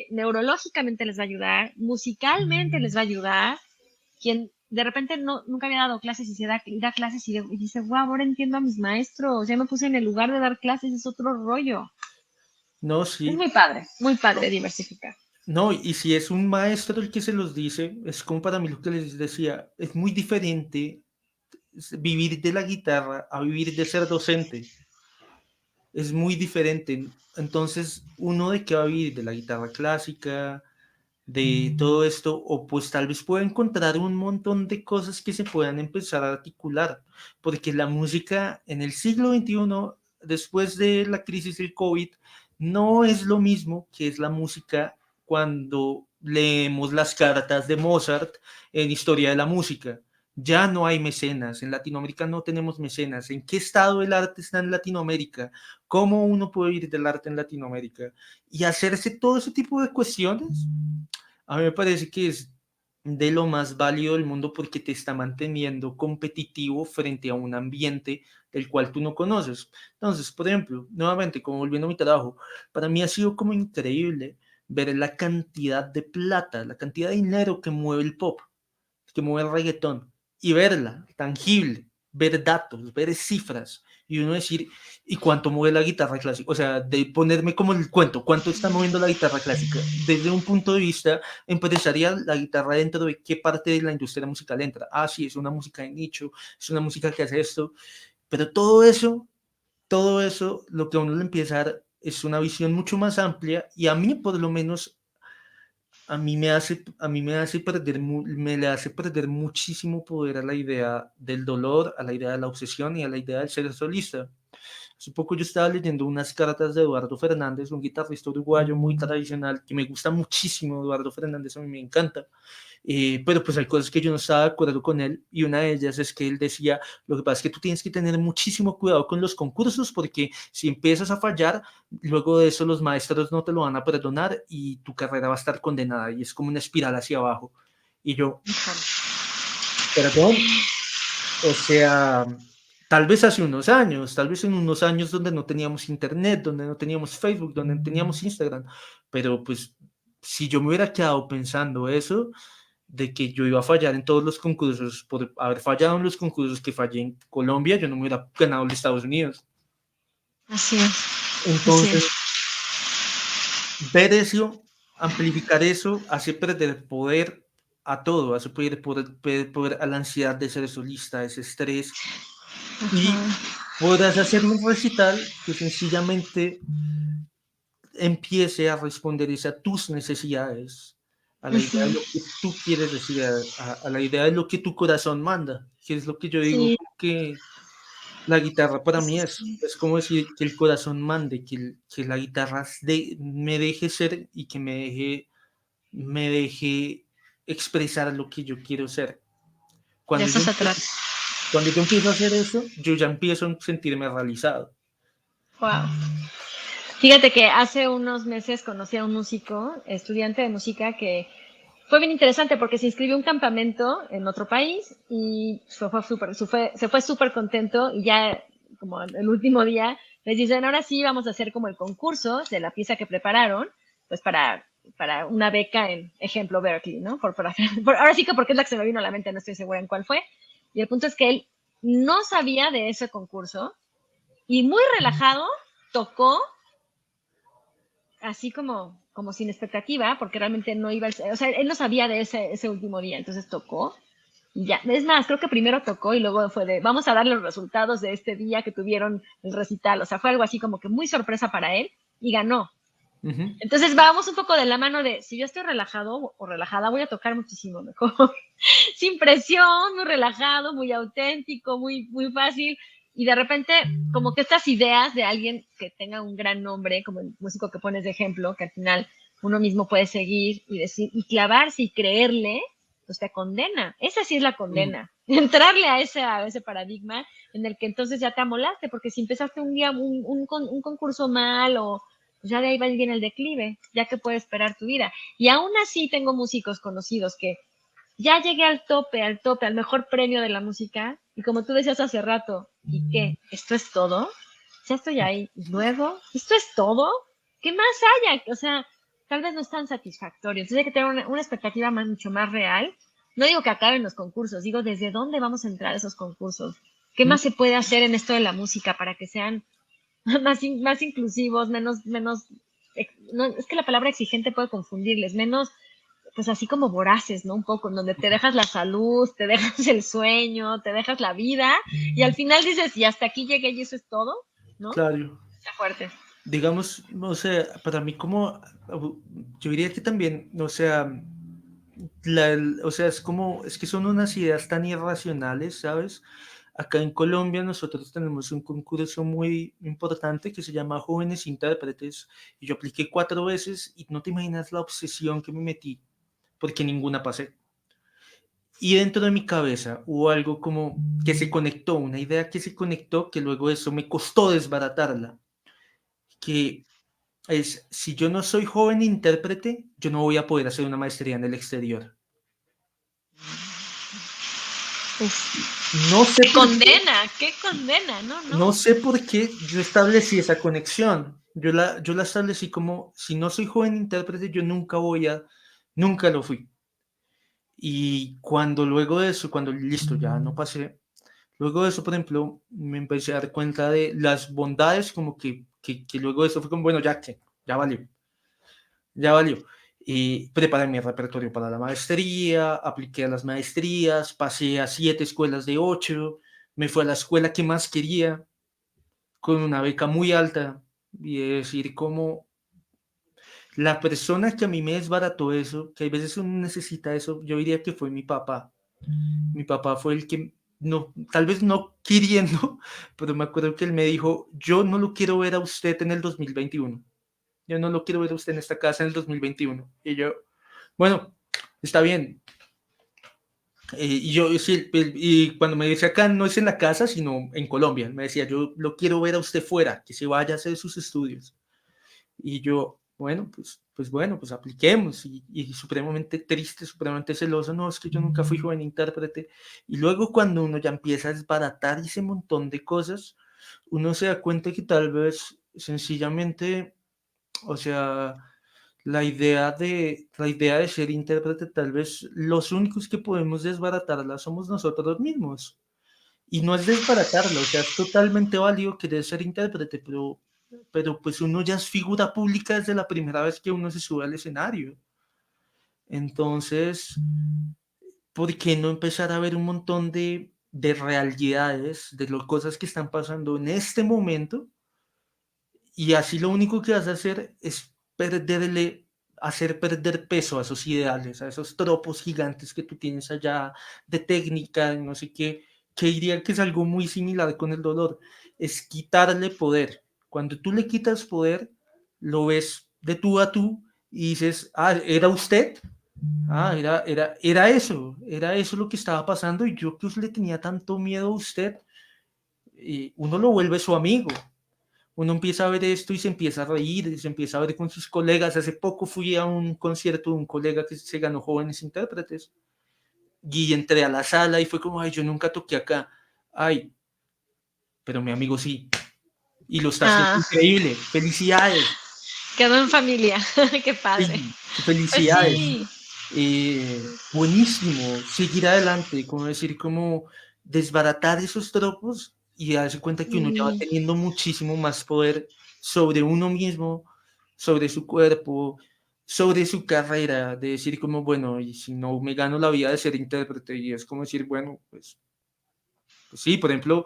neurológicamente les va a ayudar, musicalmente les va a ayudar. Quien de repente nunca había dado clases y da clases y dice, wow, ahora entiendo a mis maestros, ya me puse en el lugar de dar clases, es otro rollo. no, Es sí, muy padre diversificar. no, y si es un maestro el que se los dice, es como para mí lo que les decía, es muy diferente vivir de la guitarra a vivir de ser docente. es muy diferente. Entonces, ¿uno de qué va a vivir? ¿De la guitarra clásica? ¿De todo esto? O pues tal vez pueda encontrar un montón de cosas que se puedan empezar a articular, porque la música en el siglo XXI, después de la crisis del COVID, no es lo mismo que es la música cuando leemos las cartas de Mozart en Historia de la Música. Ya no hay mecenas, en Latinoamérica no tenemos mecenas. ¿En qué estado el arte está en Latinoamérica? ¿Cómo uno puede vivir del arte en Latinoamérica? Y hacerse todo ese tipo de cuestiones, a mí me parece que es de lo más válido del mundo porque te está manteniendo competitivo frente a un ambiente del cual tú no conoces. Entonces, por ejemplo, nuevamente, como volviendo a mi trabajo, para mí ha sido como increíble ver la cantidad de plata, la cantidad de dinero que mueve el pop, que mueve el reggaetón, y verla tangible, ver datos, ver cifras, y uno decir, ¿y cuánto mueve la guitarra clásica? O sea, de ponerme como el cuento, ¿cuánto está moviendo la guitarra clásica? Desde un punto de vista empresarial, la guitarra dentro de qué parte de la industria musical entra. Ah, sí, es una música de nicho, es una música que hace esto, pero todo eso, lo que a uno le empieza a dar es una visión mucho más amplia, y a mí por lo menos me le hace perder muchísimo poder a la idea del dolor, a la idea de la obsesión y a la idea del ser solista. Hace poco yo estaba leyendo unas cartas de Eduardo Fernández, un guitarrista uruguayo muy tradicional, que me gusta muchísimo. Eduardo Fernández a mí me encanta. Pero pues hay cosas que yo no estaba de acuerdo con él, y una de ellas es que él decía, lo que pasa es que tú tienes que tener muchísimo cuidado con los concursos, porque si empiezas a fallar, luego de eso los maestros no te lo van a perdonar y tu carrera va a estar condenada, y es como una espiral hacia abajo. Y yo, perdón, o sea, tal vez hace unos años, tal vez en unos años donde no teníamos internet, donde no teníamos Facebook, donde no teníamos Instagram, pero pues si yo me hubiera quedado pensando eso, de que yo iba a fallar en todos los concursos, por haber fallado en los concursos que fallé en Colombia, yo no me hubiera ganado los Estados Unidos. Así es, así Entonces, es. ver eso, amplificar eso, hace perder poder a todo, hace poder a la ansiedad de ser solista, a ese estrés, y Ajá. podrás hacer un recital que sencillamente empiece a responder a tus necesidades, a la idea de Ujú. lo que tú quieres decir, a la idea de lo que tu corazón manda, que es lo que yo digo, Sí, que la guitarra para mí sí. es como decir que el corazón mande, que la guitarra me deje ser, y que me deje expresar lo que yo quiero ser. De Cuando eso yo, se trata. cuando yo empiezo a hacer eso, yo ya empiezo a sentirme realizado. Wow. Fíjate que hace unos meses conocí a un músico, estudiante de música, que fue bien interesante porque se inscribió a un campamento en otro país y se fue súper contento, y ya como el último día les dicen, ahora sí vamos a hacer como el concurso de la pieza que prepararon, pues para una beca en, ejemplo, Berkeley, ¿no? Ahora sí que porque es la que se me vino a la mente, no estoy segura en cuál fue. Y el punto es que él no sabía de ese concurso y muy relajado tocó así como sin expectativa, porque realmente no iba, o sea, él no sabía de ese último día, entonces tocó. Y ya, es más, creo que primero tocó y luego fue de, vamos a dar los resultados de este día que tuvieron el recital, o sea, fue algo así como que muy sorpresa para él, y ganó. Ujú. Entonces vamos un poco de la mano de, si yo estoy relajado o relajada, voy a tocar muchísimo mejor, sin presión, muy relajado, muy auténtico, muy fácil. Y de repente, como que estas ideas de alguien que tenga un gran nombre, como el músico que pones de ejemplo, que al final uno mismo puede seguir y decir, y clavarse y creerle, pues te condena. Esa sí es la Mm. condena. Entrarle a ese paradigma en el que entonces ya te amolaste, porque si empezaste un día un concurso mal, o pues ya de ahí va bien el declive, ya que puede esperar tu vida. Y aún así tengo músicos conocidos que ya llegué al tope, al mejor premio de la música, y como tú decías hace rato, ¿y qué? ¿Esto es todo? Ya estoy ahí. ¿Y luego? ¿Esto es todo? ¿Qué más haya? O sea, tal vez no es tan satisfactorio. Entonces hay que tener una expectativa mucho más real. No digo que acaben los concursos, digo desde dónde vamos a entrar a esos concursos. ¿Qué Mm. más se puede hacer en esto de la música para que sean más inclusivos, menos, no, es que la palabra exigente puede confundirles, menos, pues así como voraces, ¿no? Un poco, en donde te dejas la salud, te dejas el sueño, te dejas la vida, y al final dices, y hasta aquí llegué y eso es todo, ¿no? Claro. Qué fuerte. digamos, o sea, para mí como, yo diría que también, o sea, o sea, es como, es que son unas ideas tan irracionales, ¿sabes? Acá en Colombia nosotros tenemos un concurso muy importante que se llama Jóvenes Intérpretes y yo apliqué 4 veces y no te imaginas la obsesión que me metí porque ninguna pasé. Y dentro de mi cabeza hubo algo como que se conectó, una idea que se conectó que luego eso me costó desbaratarla, que es, si yo no soy joven intérprete, yo no voy a poder hacer una maestría en el exterior. No sé por qué, Qué condena, no, no. no sé por qué yo establecí esa conexión. Yo la establecí como, si no soy joven intérprete, yo nunca lo fui. Y cuando luego de eso, cuando listo, ya no pasé, luego de eso, por ejemplo, me empecé a dar cuenta de las bondades, como que luego de eso fue como, bueno, ya valió, ya valió. Y preparé mi repertorio para la maestría, apliqué a las maestrías, pasé a 7 escuelas de 8, me fui a la escuela que más quería, con una beca muy alta, y es decir, como la persona que a mí me desbarató eso, que a veces uno necesita eso, yo diría que fue mi papá. Mi papá fue el que, no, tal vez no queriendo, pero me acuerdo que él me dijo, yo no lo quiero ver a usted en el 2021. Yo no lo quiero ver a usted en esta casa en el 2021. Y yo, bueno, está bien. Y yo, sí, y cuando me decía acá, no es en la casa, sino en Colombia, me decía, yo lo quiero ver a usted fuera, que se vaya a hacer sus estudios. Y yo, bueno, pues apliquemos. Y supremamente triste, supremamente celoso, no, es que yo nunca fui joven intérprete. Y luego cuando uno ya empieza a desbaratar ese montón de cosas, uno se da cuenta que tal vez sencillamente, o sea, la idea de ser intérprete, tal vez los únicos que podemos desbaratarla somos nosotros mismos. Y no es desbaratarlo, o sea, es totalmente válido querer ser intérprete, pero pues uno ya es figura pública desde la primera vez que uno se sube al escenario. Entonces, ¿por qué no empezar a ver un montón de realidades, de las cosas que están pasando en este momento? Y así lo único que vas a hacer es hacer perder peso a esos ideales, a esos tropos gigantes que tú tienes allá de técnica, no sé qué, que diría que es algo muy similar con el dolor, es quitarle poder. Cuando tú le quitas poder, lo ves de tú a tú y dices, ah, ¿era usted? Ah, era eso lo que estaba pasando y yo que le tenía tanto miedo a usted, y uno lo vuelve su amigo, uno empieza a ver esto y se empieza a reír, y se empieza a ver con sus colegas. Hace poco fui a un concierto de un colega que se ganó Jóvenes Intérpretes y entré a la sala y fue como, ay, yo nunca toqué acá, ay, pero mi amigo sí, y lo está haciendo Ah, increíble, felicidades, quedó en familia. Qué padre. sí, Pues felicidades. sí. Buenísimo, seguir adelante, como decir, como desbaratar esos tropos y darse cuenta que uno ya va Sí. teniendo muchísimo más poder sobre uno mismo, sobre su cuerpo, sobre su carrera, de decir como, bueno, y si no me gano la vida de ser intérprete, y es como decir, bueno, pues sí, por ejemplo,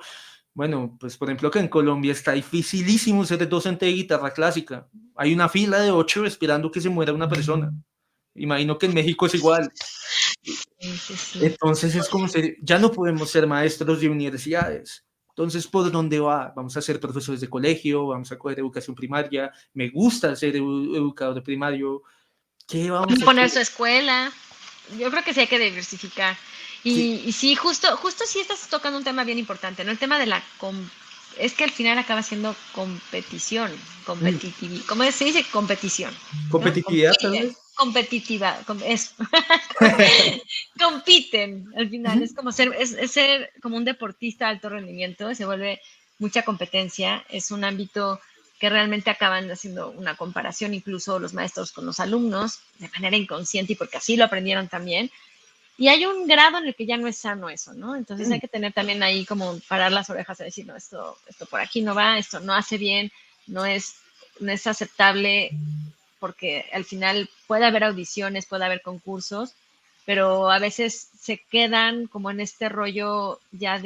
bueno, pues por ejemplo que en Colombia está dificilísimo ser docente de guitarra clásica. Hay una fila de 8 esperando que se muera una persona. Imagino que en México es igual. Sí, sí, sí. Entonces es como si ya no podemos ser maestros de universidades. Entonces, ¿por dónde va? Vamos a ser profesores de colegio, vamos a coger educación primaria. Me gusta ser educador de primario. ¿Qué vamos a hacer? Poner su escuela. Yo creo que sí hay que diversificar. ¿Qué? Y sí, justo sí estás tocando un tema bien importante, ¿no? El tema de es que al final acaba siendo competición, Mm, ¿cómo se dice? Competición, ¿no? competitividad, tal Compiten, vez. competitiva, eso. Compiten, al final, Ujú. es como es ser como un deportista de alto rendimiento, se vuelve mucha competencia, es un ámbito que realmente acaban haciendo una comparación incluso los maestros con los alumnos de manera inconsciente y porque así lo aprendieron también. Y hay un grado en el que ya no es sano eso, ¿no? Entonces hay Mm, que tener también ahí como parar las orejas y decir, no, esto por aquí no va, esto no hace bien, no es, no es aceptable porque al final puede haber audiciones, puede haber concursos, pero a veces se quedan como en este rollo ya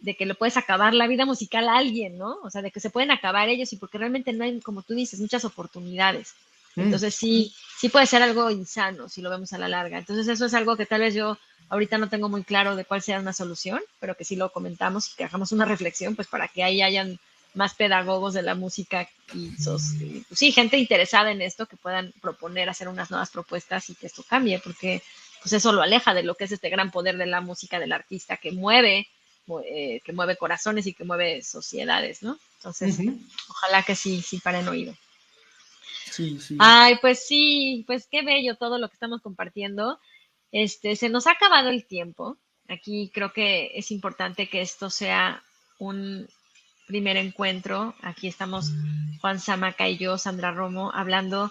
de que le puedes acabar la vida musical a alguien, ¿no? O sea, de que se pueden acabar ellos y porque realmente no hay, como tú dices, muchas oportunidades. Entonces sí puede ser algo insano si lo vemos a la larga. Entonces eso es algo que tal vez yo ahorita no tengo muy claro de cuál sea una solución, pero que sí lo comentamos y que hagamos una reflexión, pues para que ahí hayan más pedagogos de la música y pues sí, gente interesada en esto que puedan proponer, hacer unas nuevas propuestas y que esto cambie, porque pues eso lo aleja de lo que es este gran poder de la música del artista que mueve corazones y que mueve sociedades, ¿no? Entonces, ojalá que sí paren oído. Sí, sí. Ay, pues sí, pues qué bello todo lo que estamos compartiendo. Se nos ha acabado el tiempo. Aquí creo que es importante que esto sea un primer encuentro. Aquí estamos Juan Zamaca y yo, Sandra Romo, hablando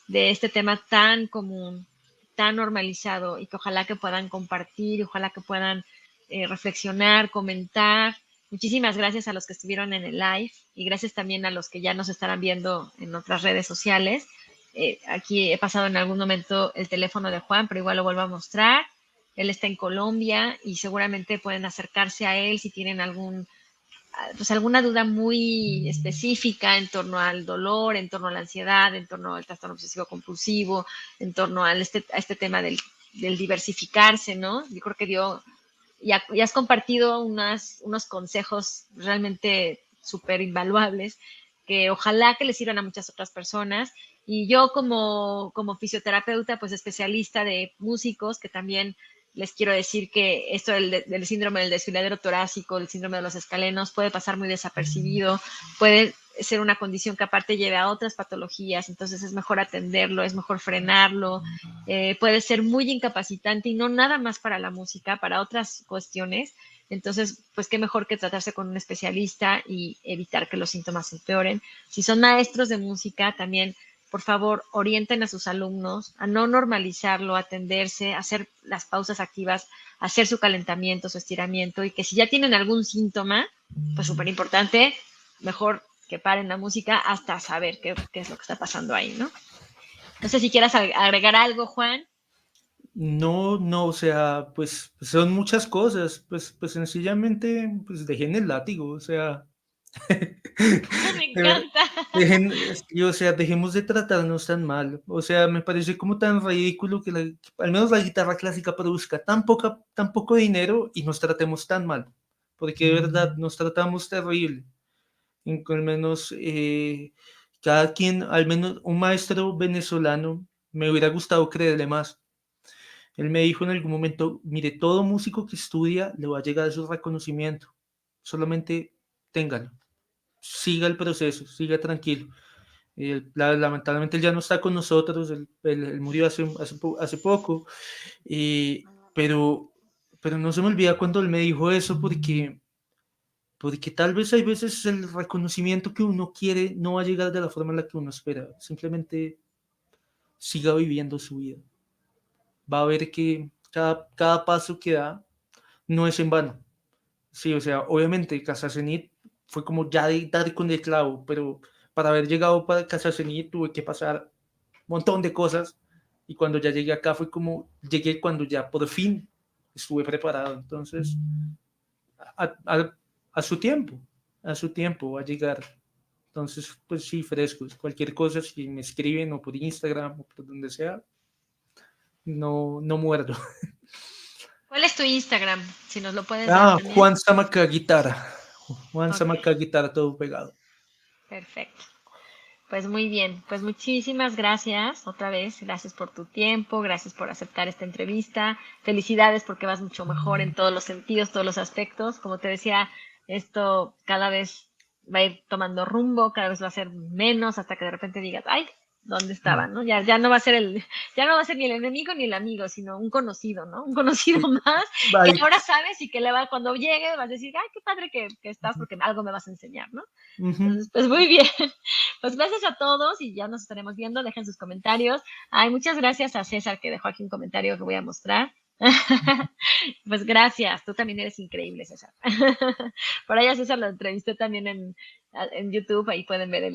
de este tema tan común, tan normalizado y que ojalá que puedan compartir, ojalá que puedan reflexionar, comentar. Muchísimas gracias a los que estuvieron en el live y gracias también a los que ya nos estarán viendo en otras redes sociales. Aquí he pasado en algún momento el teléfono de Juan, pero igual lo vuelvo a mostrar. Él está en Colombia y seguramente pueden acercarse a él si tienen pues alguna duda muy específica en torno al dolor, en torno a la ansiedad, en torno al trastorno obsesivo compulsivo, en torno a este tema del diversificarse, ¿no? Yo creo que ya has compartido unos consejos realmente súper invaluables que ojalá que les sirvan a muchas otras personas. Y yo como fisioterapeuta, pues especialista de músicos, que también les quiero decir que esto del síndrome del desfiladero torácico, el síndrome de los escalenos, puede pasar muy desapercibido, puede ser una condición que aparte lleve a otras patologías, entonces es mejor atenderlo, es mejor frenarlo, puede ser muy incapacitante y no nada más para la música, para otras cuestiones. Entonces, pues qué mejor que tratarse con un especialista y evitar que los síntomas se empeoren. Si son maestros de música, también por favor, orienten a sus alumnos a no normalizarlo, a atenderse, a hacer las pausas activas, a hacer su calentamiento, su estiramiento y que si ya tienen algún síntoma, pues súper importante, mejor que paren la música hasta saber qué es lo que está pasando ahí, ¿no? No sé si quieras agregar algo, Juan. No, no, o sea, pues son muchas cosas, pues sencillamente, pues dejen el látigo, o sea, Me de ver- encanta. o sea, dejemos de tratarnos tan mal, o sea, me parece como tan ridículo que al menos la guitarra clásica produzca tan poco dinero y nos tratemos tan mal, porque de verdad nos tratamos terrible, al menos cada quien, al menos un maestro venezolano, me hubiera gustado creerle más. Él me dijo en algún momento, mire, todo músico que estudia le va a llegar su reconocimiento. Solamente téngalo. Siga el proceso, siga tranquilo. Lamentablemente él ya no está con nosotros, él murió hace poco, eh, pero, pero no se me olvida cuando él me dijo eso porque tal vez hay veces el reconocimiento que uno quiere no va a llegar de la forma en la que uno espera. Simplemente siga viviendo su vida. Va a ver que cada paso que da no es en vano. Sí, o sea, obviamente Casa Zenit fue como ya de dar con el clavo, pero para haber llegado para Casa Zenit tuve que pasar un montón de cosas y cuando ya llegué acá fue como llegué cuando ya por fin estuve preparado. Entonces, a, a, a su tiempo va a llegar. Entonces, pues sí, frescos. Cualquier cosa, si me escriben o por Instagram o por donde sea, no muerdo. ¿Cuál es tu Instagram? Si nos lo puedes dar Ah, también. Juan Samaca Guitarra. Juan Ok, Samaca Guitarra, todo pegado. perfecto. Pues muy bien, pues muchísimas gracias otra vez, gracias por tu tiempo, gracias por aceptar esta entrevista, felicidades porque vas mucho mejor en todos los sentidos, todos los aspectos. Como te decía, esto cada vez va a ir tomando rumbo, cada vez va a ser menos hasta que de repente digas, ay, ¿dónde estaba? ¿No? Ya no va a ser ya no va a ser ni el enemigo ni el amigo, sino un conocido, ¿no? Un conocido Sí. más que Bye. ahora sabes y que cuando llegue vas a decir, ay, qué padre que estás porque algo me vas a enseñar, ¿no? Ujú. Entonces, pues muy bien. Pues gracias a todos y ya nos estaremos viendo. Dejen sus comentarios. Ay, muchas gracias a César que dejó aquí un comentario que voy a mostrar. Pues gracias, tú también eres increíble, César. Por allá César lo entrevisté también en YouTube, ahí pueden ver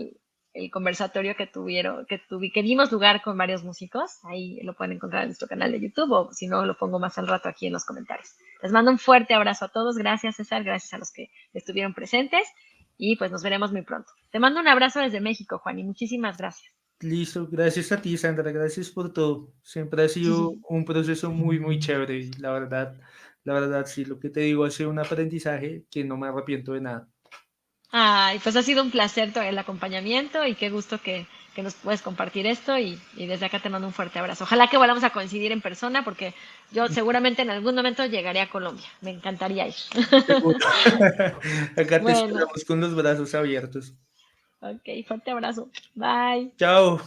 el conversatorio que dimos lugar con varios músicos. Ahí lo pueden encontrar en nuestro canal de YouTube o si no, lo pongo más al rato aquí en los comentarios. Les mando un fuerte abrazo a todos. Gracias, César. Gracias a los que estuvieron presentes y pues nos veremos muy pronto. Te mando un abrazo desde México, Juan, y muchísimas gracias. Listo, gracias a ti, Sandra, gracias por todo. Siempre ha sido un proceso muy, muy chévere. Y la verdad, sí, lo que te digo ha sido un aprendizaje que no me arrepiento de nada. Ay, pues ha sido un placer todo el acompañamiento y qué gusto que nos puedes compartir esto y desde acá te mando un fuerte abrazo. Ojalá que volvamos a coincidir en persona porque yo seguramente en algún momento llegaré a Colombia. Me encantaría ir. Seguro. Acá te Bueno, esperamos con los brazos abiertos. ok, fuerte abrazo. Bye. Chao.